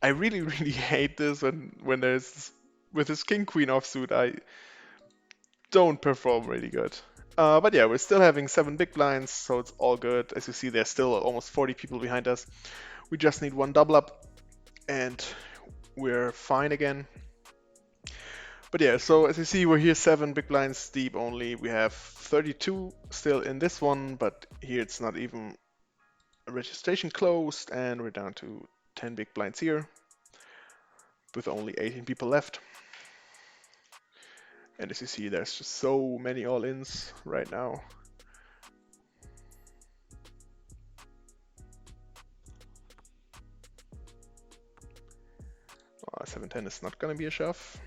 I really hate this when there's, with his king queen offsuit, I don't perform really good. But yeah, we're still having 7 big blinds, so it's all good. As you see, there's still almost 40 people behind us. We just need one double up, and we're fine again. But yeah, so as you see, we're here 7 big blinds deep only. We have 32 still in this one, but here it's not even a registration closed, and we're down to 10 big blinds here with only 18 people left. And as you see, there's just so many all-ins right now. 7-10 is not going to be a shove.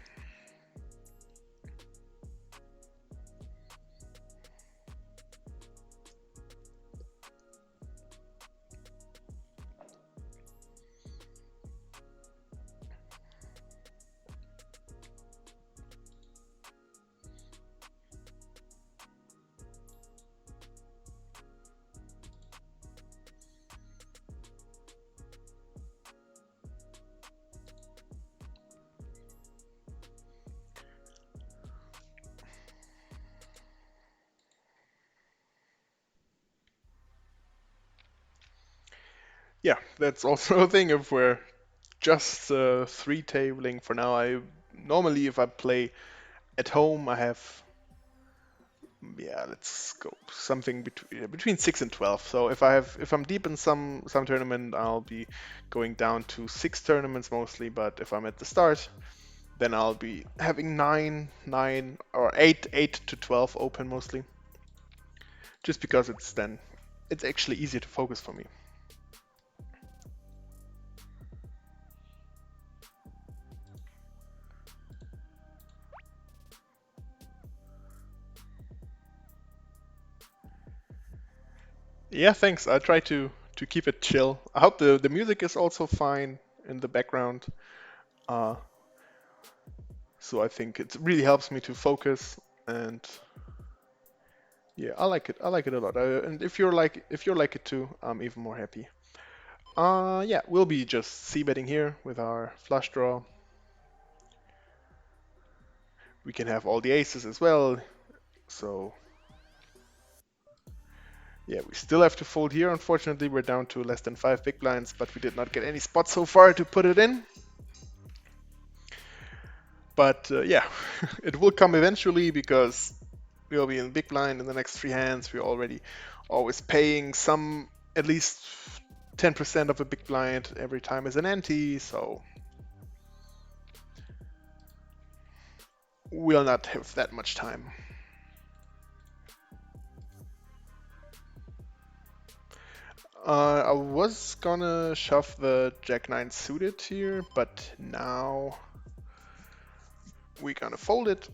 Yeah, that's also a thing. If we're just 3-tabling for now, I normally, if I play at home, I have, yeah, let's go something between 6 and 12. So if I'm deep in some tournament, I'll be going down to 6 tournaments mostly. But if I'm at the start, then I'll be having 9 or 8 to 12 open mostly, just because it's actually easier to focus for me. Yeah, thanks. I try to keep it chill. I hope the music is also fine in the background. So I think it really helps me to focus, and yeah, I like it. I like it a lot. And if you're like it too, I'm even more happy. Yeah, we'll be just c-betting here with our flush draw. We can have all the aces as well. So yeah, we still have to fold here. Unfortunately, we're down to less than 5 big blinds, but we did not get any spots so far to put it in. But yeah, it will come eventually because we'll be in big blind in the next three hands. We're already always paying some, at least 10% of a big blind every time as an ante, so we'll not have that much time. I was gonna shove the Jack 9 suited here, but now we're gonna fold it.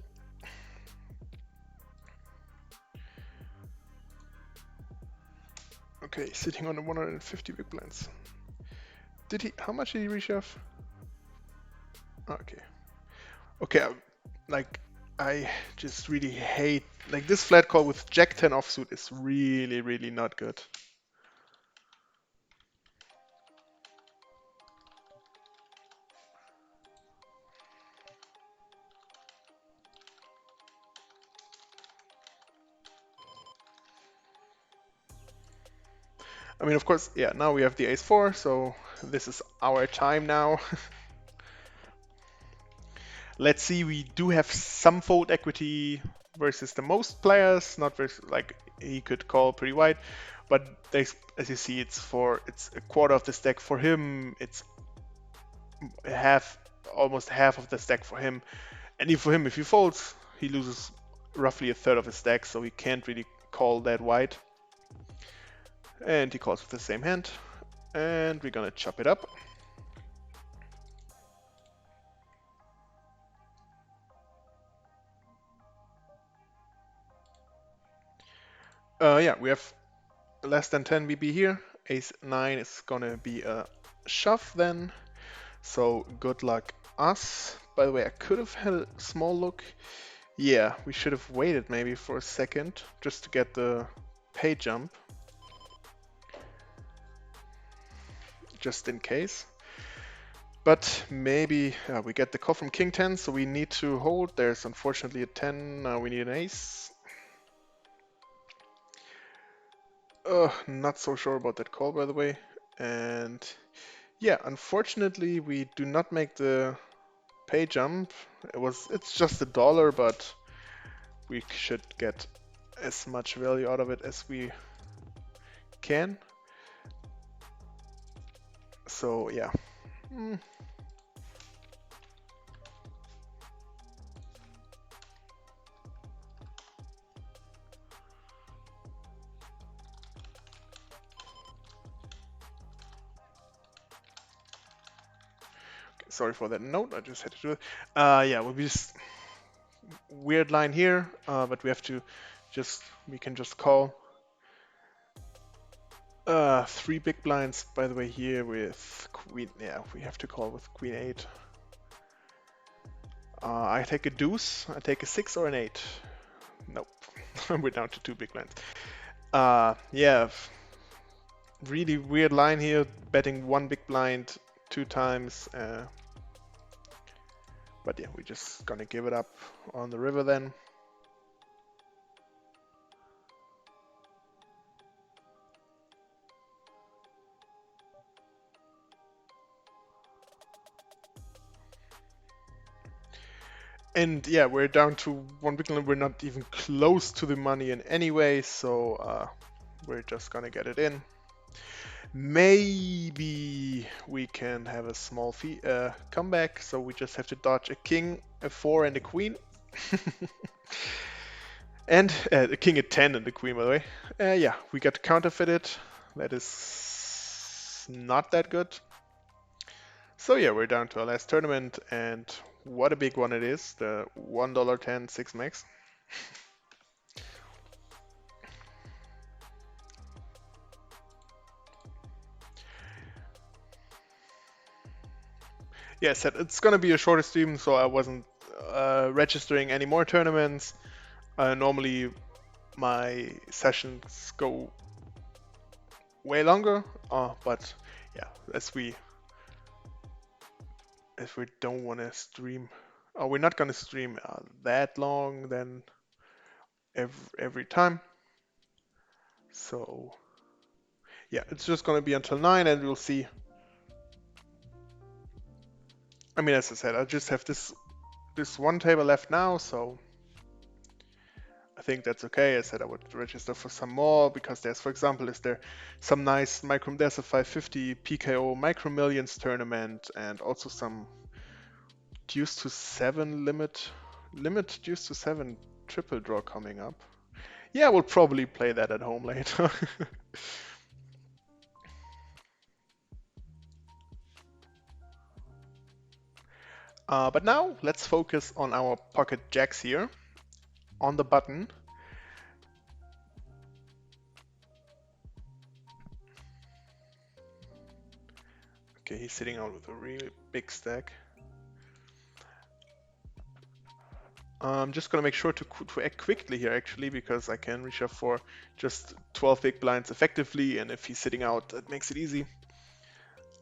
Okay, sitting on the 150 big blinds. Did he? How much did he reshove? Okay. Okay, like I just really hate like this flat call with Jack 10 offsuit is really, really not good. I mean, of course, yeah, now we have the ace 4, so this is our time now. Let's see, we do have some fold equity versus the most players, not versus, like, he could call pretty wide, but as you see, it's a quarter of the stack for him, it's half, almost half of the stack for him, and for him, if he folds, he loses roughly a third of his stack, so he can't really call that wide. And he calls with the same hand, and we're gonna chop it up. Yeah, we have less than 10 BB here. Ace 9 is gonna be a shove then. So good luck us. By the way, I could have had a small look. Yeah, we should have waited maybe for a second just to get the pay jump. Just in case. But maybe we get the call from King 10, so we need to hold. There's unfortunately a 10. Now we need an ace. Not so sure about that call, by the way. And yeah, unfortunately, we do not make the pay jump. It's just $1, but we should get as much value out of it as we can. So yeah. Sorry for that note, I just had to do it. Yeah, we'll be just weird line here, but we have to we can just call. 3 big blinds, by the way, here with queen. Yeah, we have to call with queen 8. I take a deuce, I take a 6 or an 8. Nope, we're down to 2 big blinds. Yeah, really weird line here, betting 1 big blind 2 times. But yeah, we're just gonna give it up on the river then. And yeah, we're down to 1 big blind. We're not even close to the money in any way, so we're just gonna get it in. Maybe we can have a small comeback, so we just have to dodge a king, a 4, and a queen. And a king, a 10, and a queen, by the way. Yeah, we got counterfeited. That is not that good. So yeah, we're down to our last tournament, and what a big one it is, the $1.10 6 max. Yeah, said it's gonna be a shorter stream, so I wasn't registering any more tournaments. Normally my sessions go way longer, but yeah, as we don't want to stream, we're not gonna stream that long then every time. So yeah, it's just gonna be until 9, and we'll see. I mean, as I said, I just have this this one table left now, so I think that's okay. I said I would register for some more because there's, for example, is there some nice micro, there's a 550 PKO Micro Millions tournament and also some deuce to 7 limit deuce to 7 triple draw coming up. Yeah, we'll probably play that at home later. But now let's focus on our pocket jacks here on the button. Okay, he's sitting out with a really big stack. I'm just gonna make sure to act quickly here actually, because I can reshove for just 12 big blinds effectively, and if he's sitting out, that makes it easy.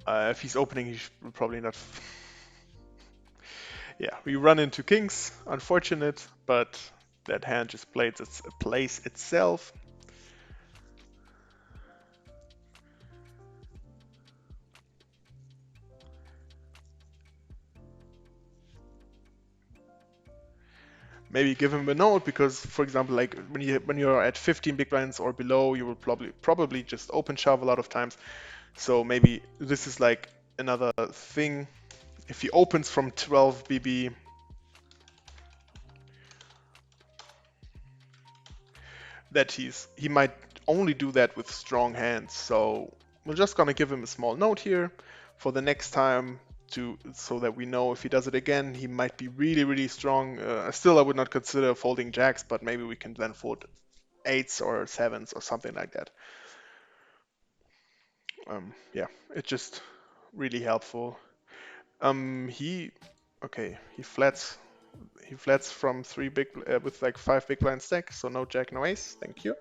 If he's opening, he will probably not. Yeah, we run into kings, unfortunate, but that hand just plays itself. Maybe give him a note because, for example, like when you're at 15 big blinds or below, you will probably just open shove a lot of times. So maybe this is like another thing. If he opens from 12 BB, that he might only do that with strong hands. So we're just gonna give him a small note here for the next time so that we know if he does it again, he might be really strong. Still, I would not consider folding jacks, but maybe we can then fold eights or sevens or something like that. Yeah, it's just really helpful. He flats from three big with like 5 big blind stack, so no jack, no ace. Thank you.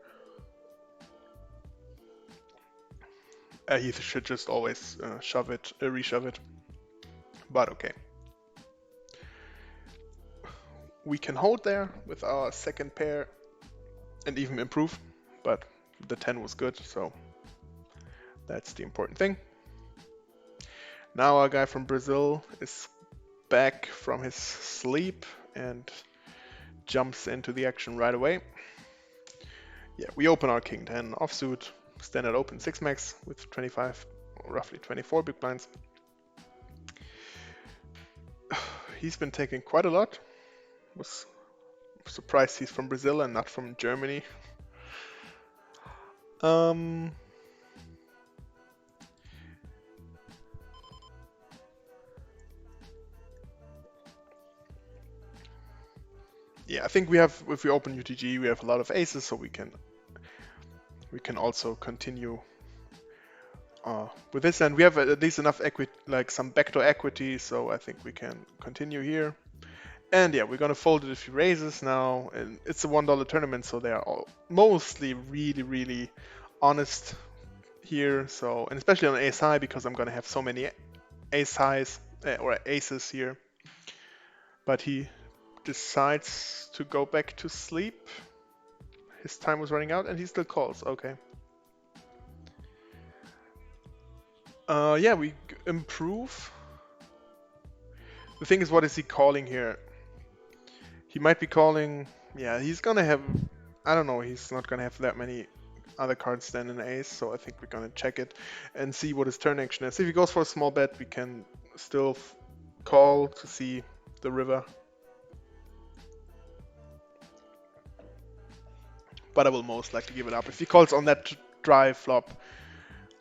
He should just always reshove it. But okay. We can hold there with our second pair and even improve, but the 10 was good, so that's the important thing. Now our guy from Brazil is back from his sleep and jumps into the action right away. Yeah, we open our king 10 offsuit, standard open 6 max with 25, or roughly 24 big blinds. He's been taking quite a lot. Was surprised he's from Brazil and not from Germany. Yeah, I think if we open UTG, we have a lot of aces, so we can also continue with this, and we have at least enough equity, like some backdoor equity, so I think we can continue here. And yeah, we're gonna fold it if he raises now, and it's a $1 tournament, so they are all mostly really honest here. So, and especially on ace high, because I'm gonna have so many ace highs or aces here. But he decides to go back to sleep. His time was running out, and he still calls. Okay. Yeah, we improve. The thing is, what is he calling here? He might be calling. Yeah, he's gonna have. I don't know. He's not gonna have that many other cards than an ace, so I think we're gonna check it and see what his turn action is. If he goes for a small bet, we can still call to see the river. But I will most likely give it up. If he calls on that dry flop,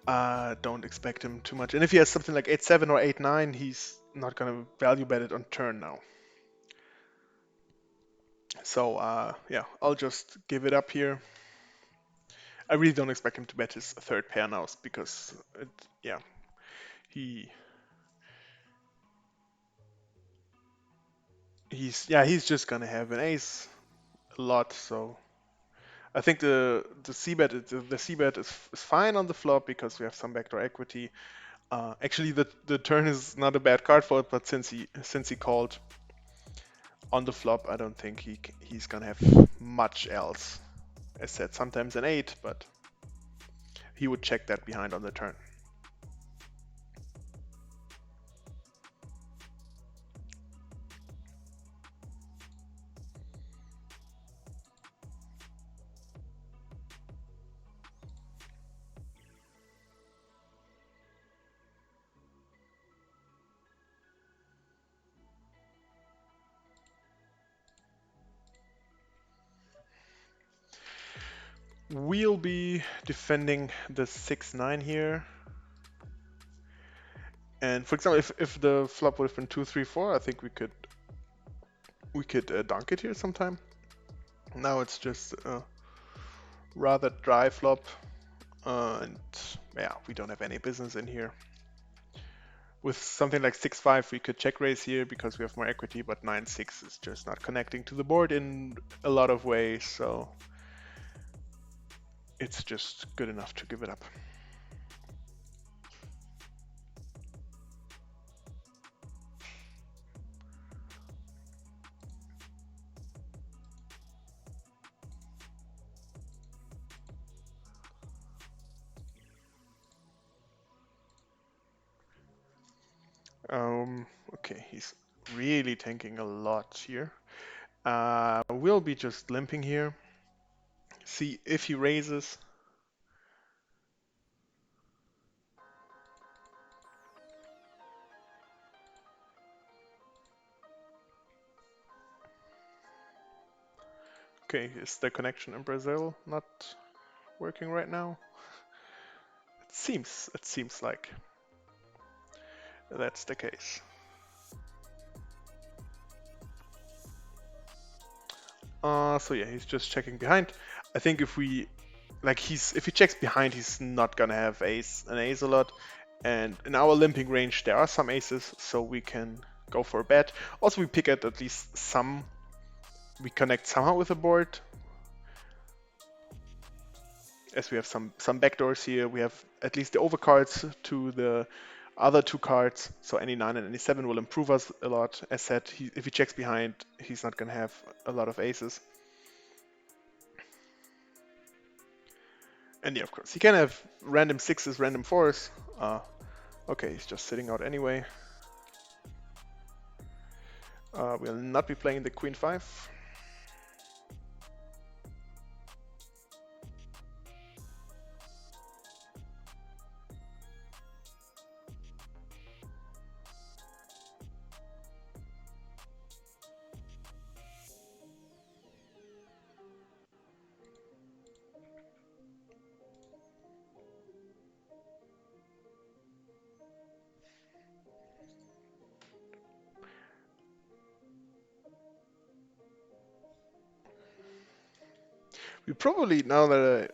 don't expect him too much. And if he has something like 8-7 or 8-9, he's not gonna value bet it on turn now. So yeah, I'll just give it up here. I really don't expect him to bet his third pair now because yeah, he's just gonna have an ace a lot. So I think the c bet is fine on the flop because we have some backdoor equity. Actually, the turn is not a bad card for it, but since he called on the flop, I don't think he's gonna have much else. As said, sometimes an 8, but he would check that behind on the turn. we'll be defending the 6-9 here. And for example, if the flop would have been 2-3-4, I think we could dunk it here sometime. Now it's just rather dry flop, and yeah, we don't have any business in here. With something like 6-5, we could check raise here because we have more equity, but 9-6 is just not connecting to the board in a lot of ways, so it's just good enough to give it up. Okay, he's really tanking a lot here. We'll be just limping here. See if he raises. Okay, is the connection in Brazil not working right now? It seems like that's the case. So yeah, he's just checking behind. I think if he checks behind, he's not gonna have an ace a lot. And in our limping range, there are some aces, so we can go for a bet. Also, we pick at least some. We connect somehow with the board, as we have some backdoors here. We have at least the overcards to the other two cards, so any 9 and any 7 will improve us a lot. As said, if he checks behind, he's not gonna have a lot of aces. And yeah, of course, he can have random 6s, random 4s. Okay, he's just sitting out anyway. We'll not be playing the Queen 5. We probably, now that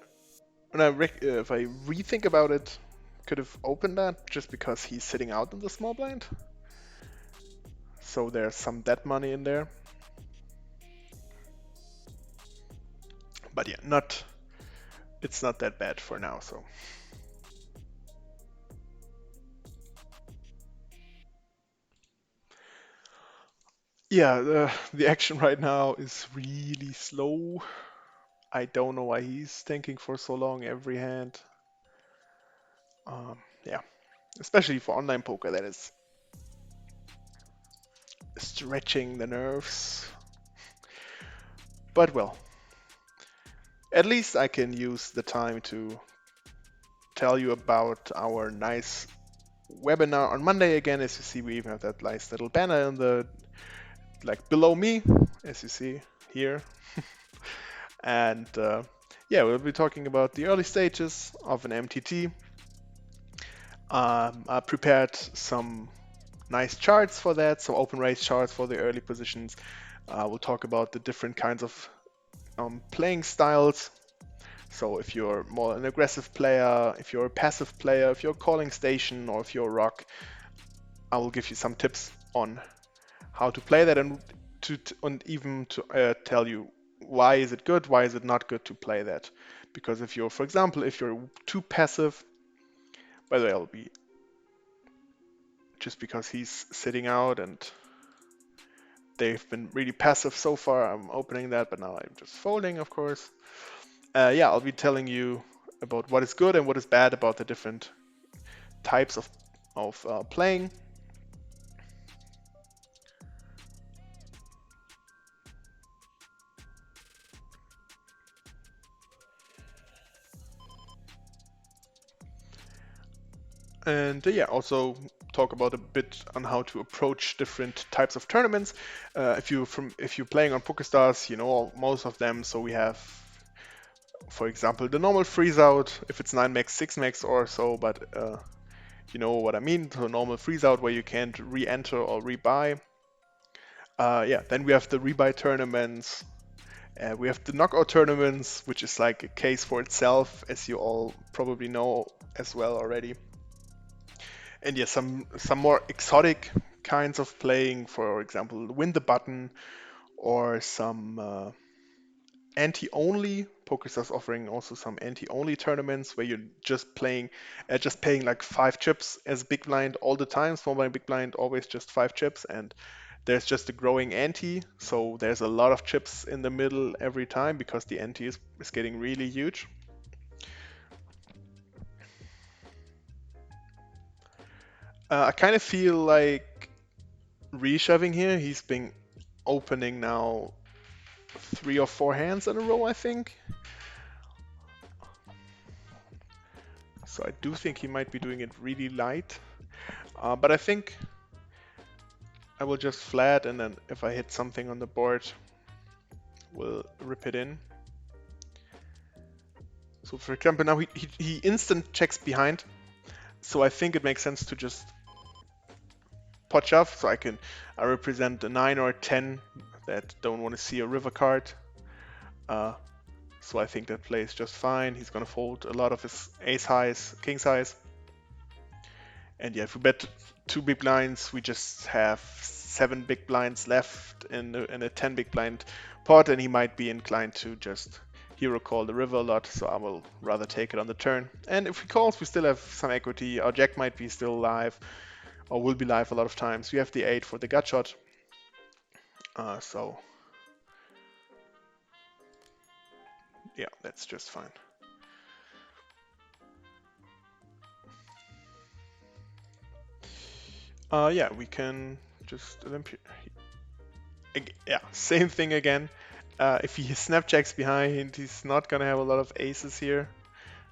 if I rethink about it, could have opened that just because he's sitting out in the small blind. So there's some dead money in there. But yeah, it's not that bad for now, so. Yeah, the action right now is really slow. I don't know why he's thinking for so long every hand. Yeah, especially for online poker, that is stretching the nerves. But well, at least I can use the time to tell you about our nice webinar on Monday again. As you see, we even have that nice little banner in the below me, as you see here. And yeah, we'll be talking about the early stages of an MTT. I prepared some nice charts for that, some open race charts for the early positions. We'll talk about the different kinds of playing styles. So if you're more an aggressive player, if you're a passive player, if you're calling station, or if you're rock, I will give you some tips on how to play that, and even to tell you why is it good, why is it not good to play that. Because if you're, for example, if you're too passive, by the way, I'll be just because he's sitting out and they've been really passive so far, I'm opening that, but now I'm just folding, of course. Yeah, I'll be telling you about what is good and what is bad about the different types of playing. And yeah, also talk about a bit on how to approach different types of tournaments. If you're playing on PokerStars, you know most of them. So we have For example, the normal freeze out, if it's 9 max, 6 max or so, but you know what I mean, so normal freeze out where you can't re-enter or rebuy. Yeah, then we have the rebuy tournaments. We have the knockout tournaments, which is like a case for itself, as you all probably know as well already. And yeah, some more exotic kinds of playing, for example, win the button, or some anti-only. PokerStars offering also some anti-only tournaments where you're just paying like 5 chips as big blind all the time. Small blind, big blind, always just 5 chips, and there's just a growing ante. So there's a lot of chips in the middle every time because the ante is getting really huge. I kind of feel like reshoving here. He's been opening now 3 or 4 hands in a row, I think. So I do think he might be doing it really light. But I think I will just flat, and then if I hit something on the board, we'll rip it in. So for example, now he instant checks behind. So I think it makes sense to just pot shove. So I represent a 9 or a 10 that don't want to see a river card. So I think that plays just fine. He's gonna fold a lot of his ace highs, king's highs. And yeah, if we bet 2 big blinds, we just have 7 big blinds left in a 10 big blind pot, and he might be inclined to just hero call the river a lot, so I will rather take it on the turn. And if he calls, we still have some equity. Our jack might be still live, or will be live a lot of times. We have the 8 for the gut shot. So yeah, that's just fine. Yeah, we can just yeah, same thing again. If he snapjacks behind, he's not gonna have a lot of aces here.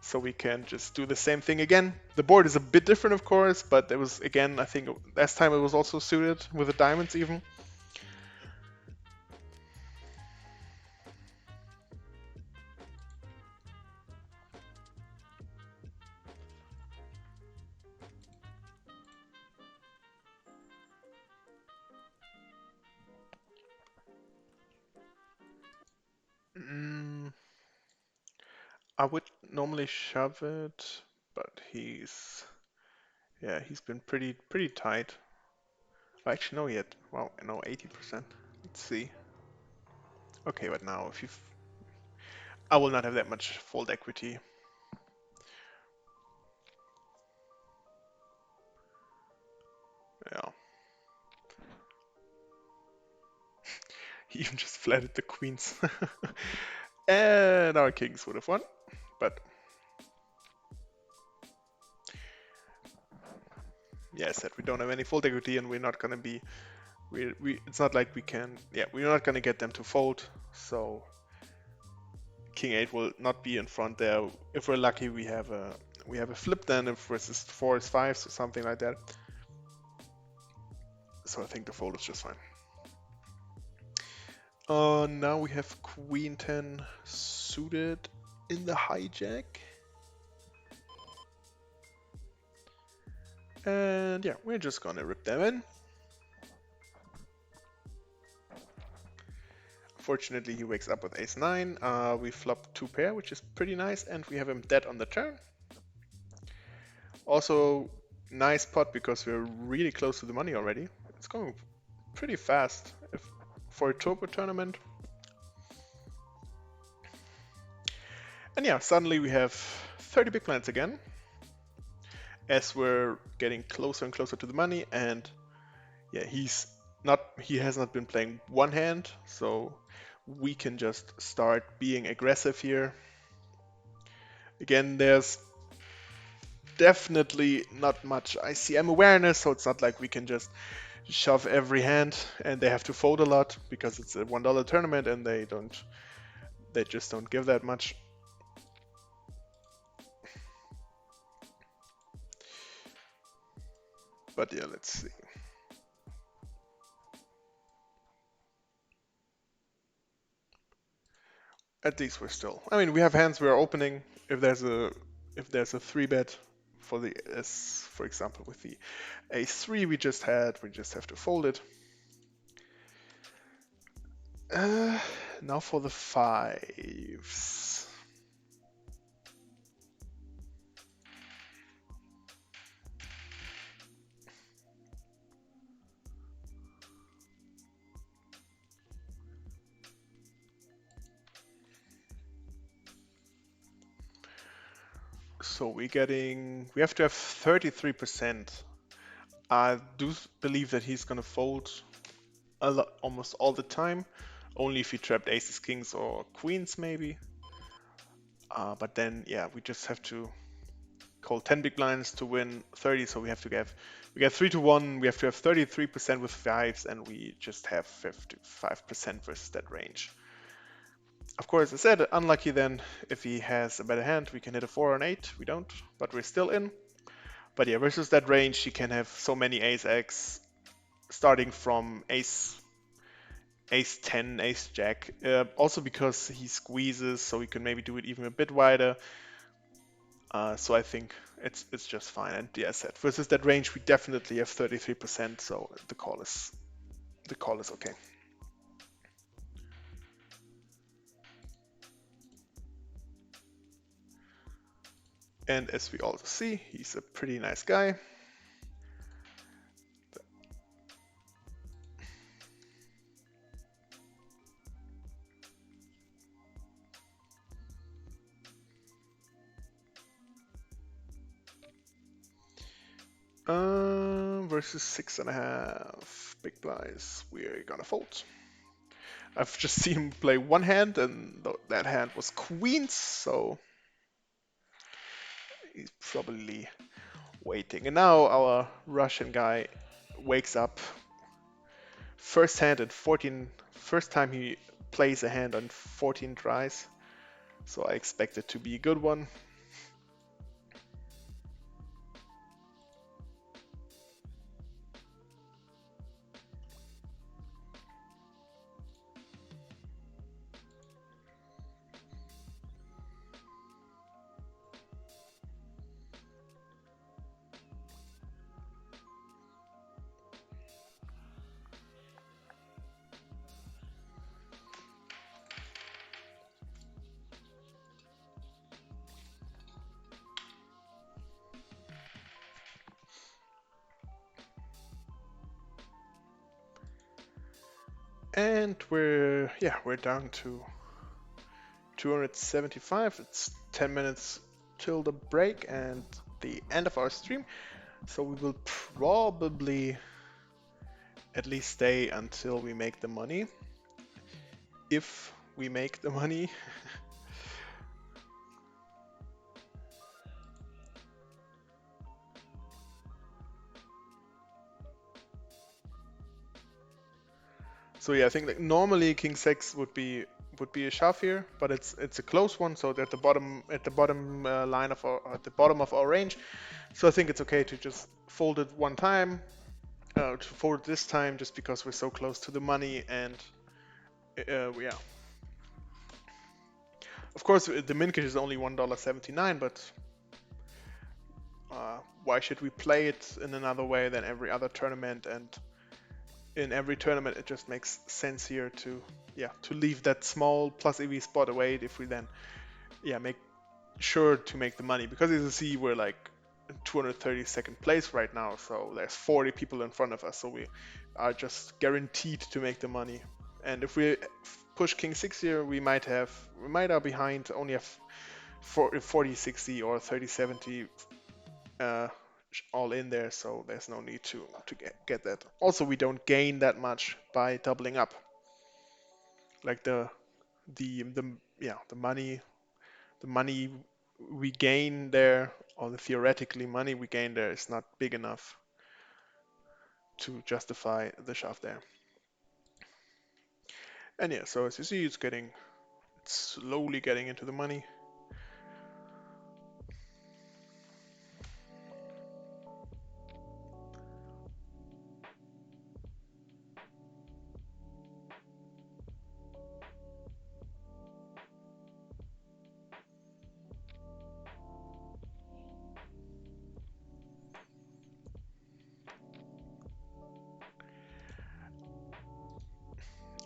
So we can just do the same thing again. The board is a bit different, of course, but it was, again, I think last time it was also suited with the diamonds even. Mm, I would normally shove it, but he's been pretty tight. Actually, no yet. Wow, no, 80%. Let's see. Okay, but now if you, I will not have that much fold equity. Yeah. He even just flatted the queens. And our kings would have won, but yeah, I said we don't have any fold equity, and we're not gonna be, it's not like we can, yeah, we're not gonna get them to fold, so king 8 will not be in front there. If we're lucky, we have a flip then, if versus 4 is 5, so something like that. So I think the fold is just fine. Now we have queen 10 suited in the hijack. And yeah, we're just gonna rip them in. Fortunately, he wakes up with ace 9. We flop 2 pair, which is pretty nice, and we have him dead on the turn. Also, nice pot because we're really close to the money already. It's going pretty fast for a turbo tournament. And yeah, suddenly we have 30 big blinds again, as we're getting closer and closer to the money. And yeah, he has not been playing one hand, so we can just start being aggressive here. Again, there's definitely not much ICM awareness, so it's not like we can just shove every hand and they have to fold a lot because it's a $1 tournament and they just don't give that much. But yeah, let's see. At least we're still. I mean, we have hands we're opening. If there's a three bet for the as for example with the ace 3 we just had, we just have to fold it. Uh, Now for the fives. So we have to have 33%. I do believe that he's gonna fold a lot, almost all the time. Only if he trapped aces, kings, or queens, maybe. But then, yeah, we just have to call 10 big blinds to win 30. So we get 3-1. We have to have 33% with fives, and we just have 55% versus that range. Of course, I said unlucky then. If he has a better hand, we can hit a 4 or an 8. We don't, but we're still in. But yeah, versus that range, he can have so many ace X, starting from ace 10, ace jack. Also because he squeezes, so we can maybe do it even a bit wider. So I think it's just fine. And yeah, I said versus that range, we definitely have 33%. So the call is okay. And as we also see, he's a pretty nice guy. Versus 6.5 big blinds, we're gonna fold. I've just seen him play one hand, and that hand was queens, so he's probably waiting. And now our Russian guy wakes up. First hand at 14. First time he plays a hand on 14 tries, so I expect it to be a good one. And we're down to 275. It's 10 minutes till the break and the end of our stream. So we will probably at least stay until we make the money. If we make the money. So yeah, I think like normally King 6 would be a shove here, but it's a close one. So at the bottom line of our at the bottom of our range. So I think it's okay to just fold it one time, to fold it this time, just because we're so close to the money. And yeah, of course the minkage is only $1.79, but why should we play it in another way than every other tournament? And in every tournament, it just makes sense here to leave that small plus EV spot away if we then make sure to make the money, because as you see we're like in 232nd place right now, so there's 40 people in front of us, so we are just guaranteed to make the money. And if we push King 6 here, we might are behind, only have 40-60 or 30-70 all in there, so there's no need to get that. Also, we don't gain that much by doubling up. Like the money we gain there, or the theoretically money we gain there, is not big enough to justify the shove there. And yeah, so as you see, it's slowly getting into the money.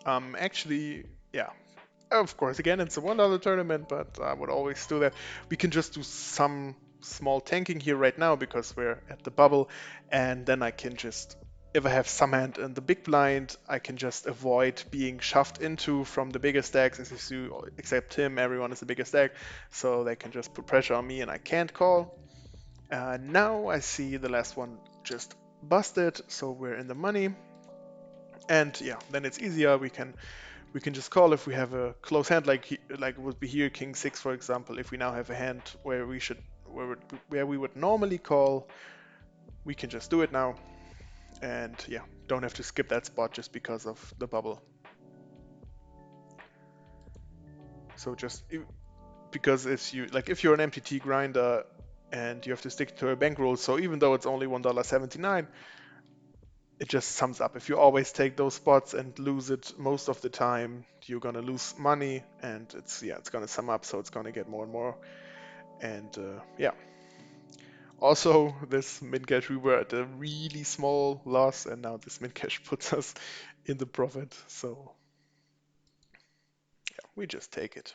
Actually, yeah. Of course, again, it's a $1 tournament, but I would always do that. We can just do some small tanking here right now because we're at the bubble, and then I can just, if I have some hand in the big blind, I can just avoid being shoved into from the bigger stacks. As you see, except him, everyone is the biggest stack, so they can just put pressure on me and I can't call. Now I see the last one just busted, so we're in the money. And yeah, then it's easier. We can just call if we have a close hand, like it would be here, King Six, for example. If we now have a hand where we would normally call, we can just do it now, and yeah, don't have to skip that spot just because of the bubble. So just because if you're an MTT grinder and you have to stick to a bankroll, so even though it's only $1.79, it just sums up. If you always take those spots and lose it most of the time, you're gonna lose money, and it's gonna sum up, so it's gonna get more and more. And yeah. Also, this min cash, we were at a really small loss, and now this min cash puts us in the profit. So yeah, we just take it.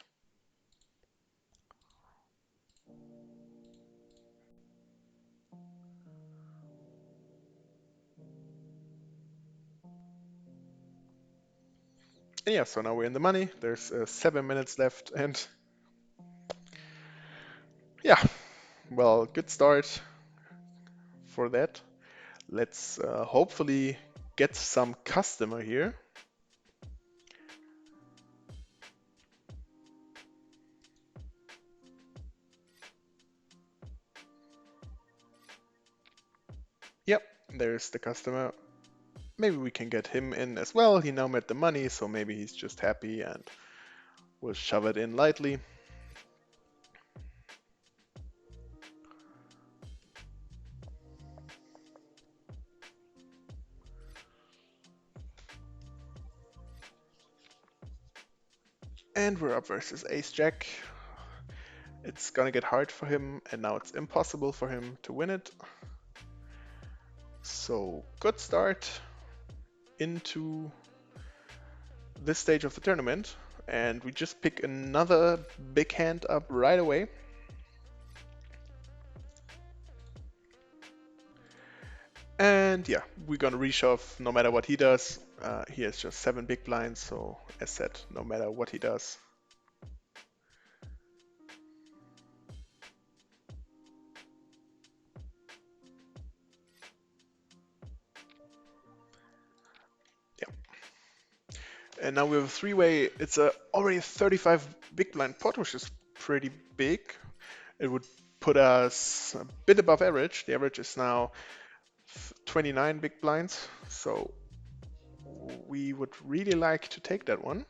And yeah, so now we're in the money. There's 7 minutes left, and yeah, well, good start for that. Let's hopefully get some customer here. Yep, there's the customer. Maybe we can get him in as well. He now made the money, so maybe he's just happy and we'll shove it in lightly. And we're up versus Ace Jack. It's gonna get hard for him, and now it's impossible for him to win it. So good start into this stage of the tournament, and we just pick another big hand up right away. And yeah, we're gonna reshove no matter what he does. He has just 7 big blinds, so as said, no matter what he does. Yeah. And now we have a three-way. It's already a 35 big blind pot, which is pretty big. It would put us a bit above average. The average is now 29 big blinds, so we would really like to take that one.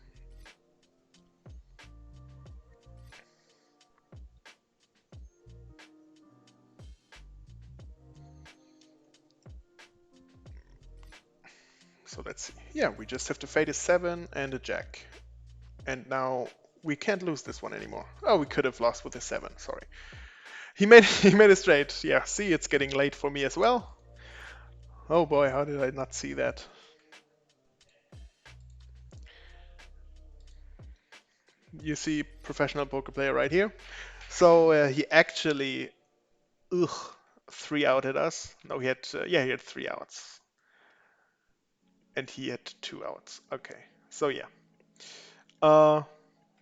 So let's see. Yeah, we just have to fade a 7 and a jack. And now we can't lose this one anymore. Oh, we could have lost with a 7, sorry. He made it straight. Yeah, see, it's getting late for me as well. Oh boy, how did I not see that? You see professional poker player right here. So he actually, ugh, 3 outed us. No, he had, yeah, he had 3 outs. And he had 2 outs. Okay, so yeah. Uh,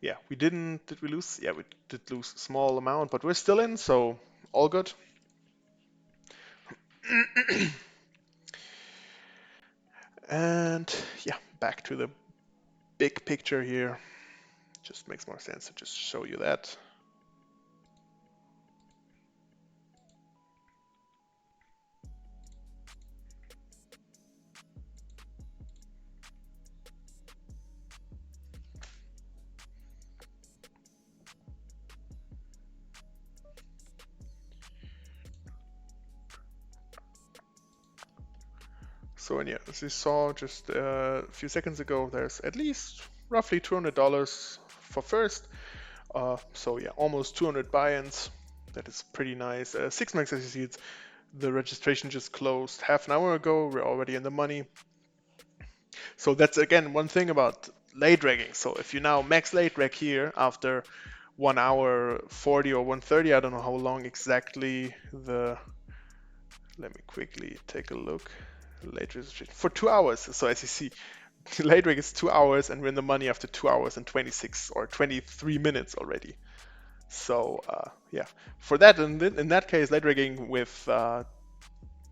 yeah, did we lose? Yeah, we did lose a small amount, but we're still in, so all good. And yeah, back to the big picture here. Just makes more sense to just show you that. So and yeah, as you saw just a few seconds ago, there's at least roughly $200 for first. So yeah, almost 200 buy-ins. That is pretty nice. 6 max, as you see, the registration just closed half an hour ago. We're already in the money. So that's again one thing about late dragging. So if you now max late drag here after 1 hour 40 or 130, I don't know how long exactly the. Let me quickly take a look. Late registration for 2 hours. So as you see, late drag is 2 hours, and we're in the money after 2 hours and 26 or 23 minutes already. So yeah, for that in that case, late dragging with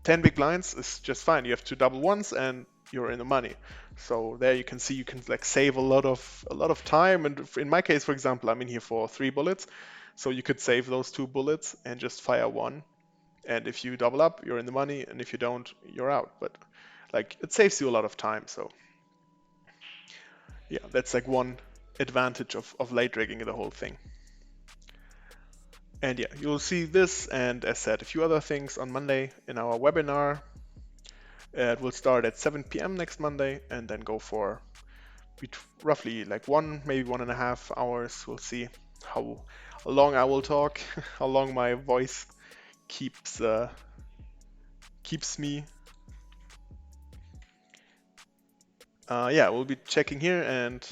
10 big blinds is just fine. You have two double ones and you're in the money. So there you can see you can like save a lot of time. And in my case, for example, I'm in here for 3 bullets, so you could save those 2 bullets and just fire one. And if you double up, you're in the money, and if you don't, you're out. But like it saves you a lot of time. So yeah, that's like one advantage of late dragging the whole thing. And yeah, you'll see this and as said, a few other things on Monday in our webinar. It will start at 7 p.m. next Monday and then go for roughly like maybe 1.5 hours. We'll see how long I will talk, how long my voice keeps me. Yeah, we'll be checking here, and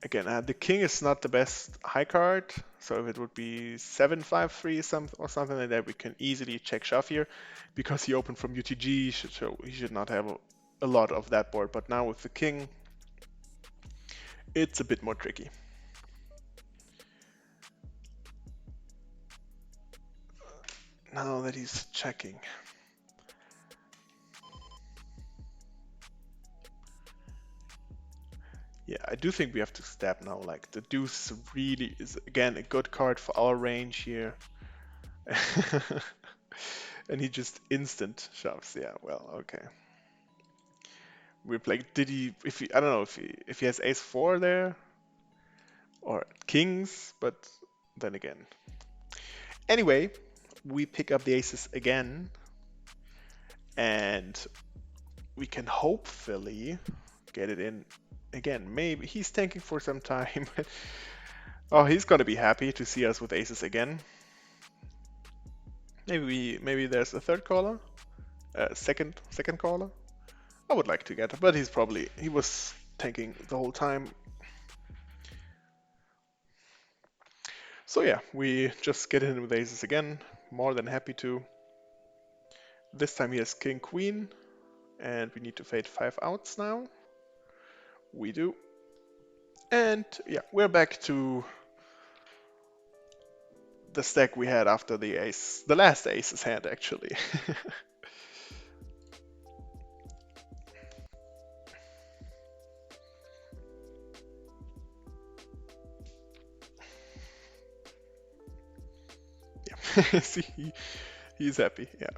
again, the king is not the best high card, so if it would be 7-5-3 or something like that, we can easily check shove here, because he opened from UTG, so he should not have a lot of that board. But now with the king, it's a bit more tricky. Now that he's checking. Yeah, I do think we have to step now. Like the deuce really is again a good card for our range here. And he just instant shoves. Yeah, well, okay. We're playing. I don't know if he has ace 4 there or kings, but then again. Anyway, we pick up the aces again, and we can hopefully get it in again. Maybe he's tanking for some time. Oh, he's gonna be happy to see us with aces again. Maybe there's a third caller, second caller. I would like to get, but he was tanking the whole time. So yeah, we just get in with aces again. More than happy to. This time he has king queen, and we need to fade 5 outs now. We do. And yeah, we're back to the stack we had after the last ace's hand actually. Yeah, see, he's happy. Yeah.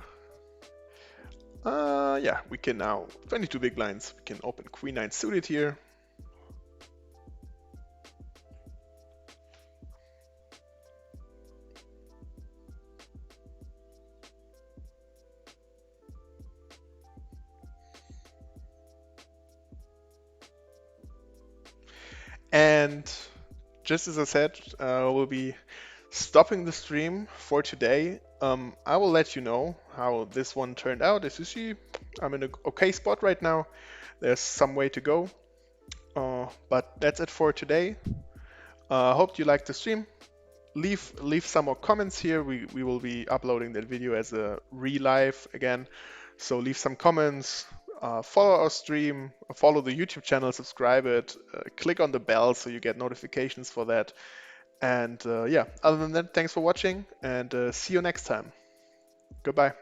Yeah, we can now 22 big blinds. We can open queen 9 suited here. And just as I said, we'll be stopping the stream for today. I will let you know how this one turned out. As you see, I'm in an okay spot right now. There's some way to go. But that's it for today. Hope you liked the stream. Leave some more comments here. We will be uploading that video as a re-live again. So leave some comments. Follow our stream, follow the YouTube channel, subscribe it, click on the bell so you get notifications for that. And yeah, other than that, thanks for watching, and see you next time. Goodbye.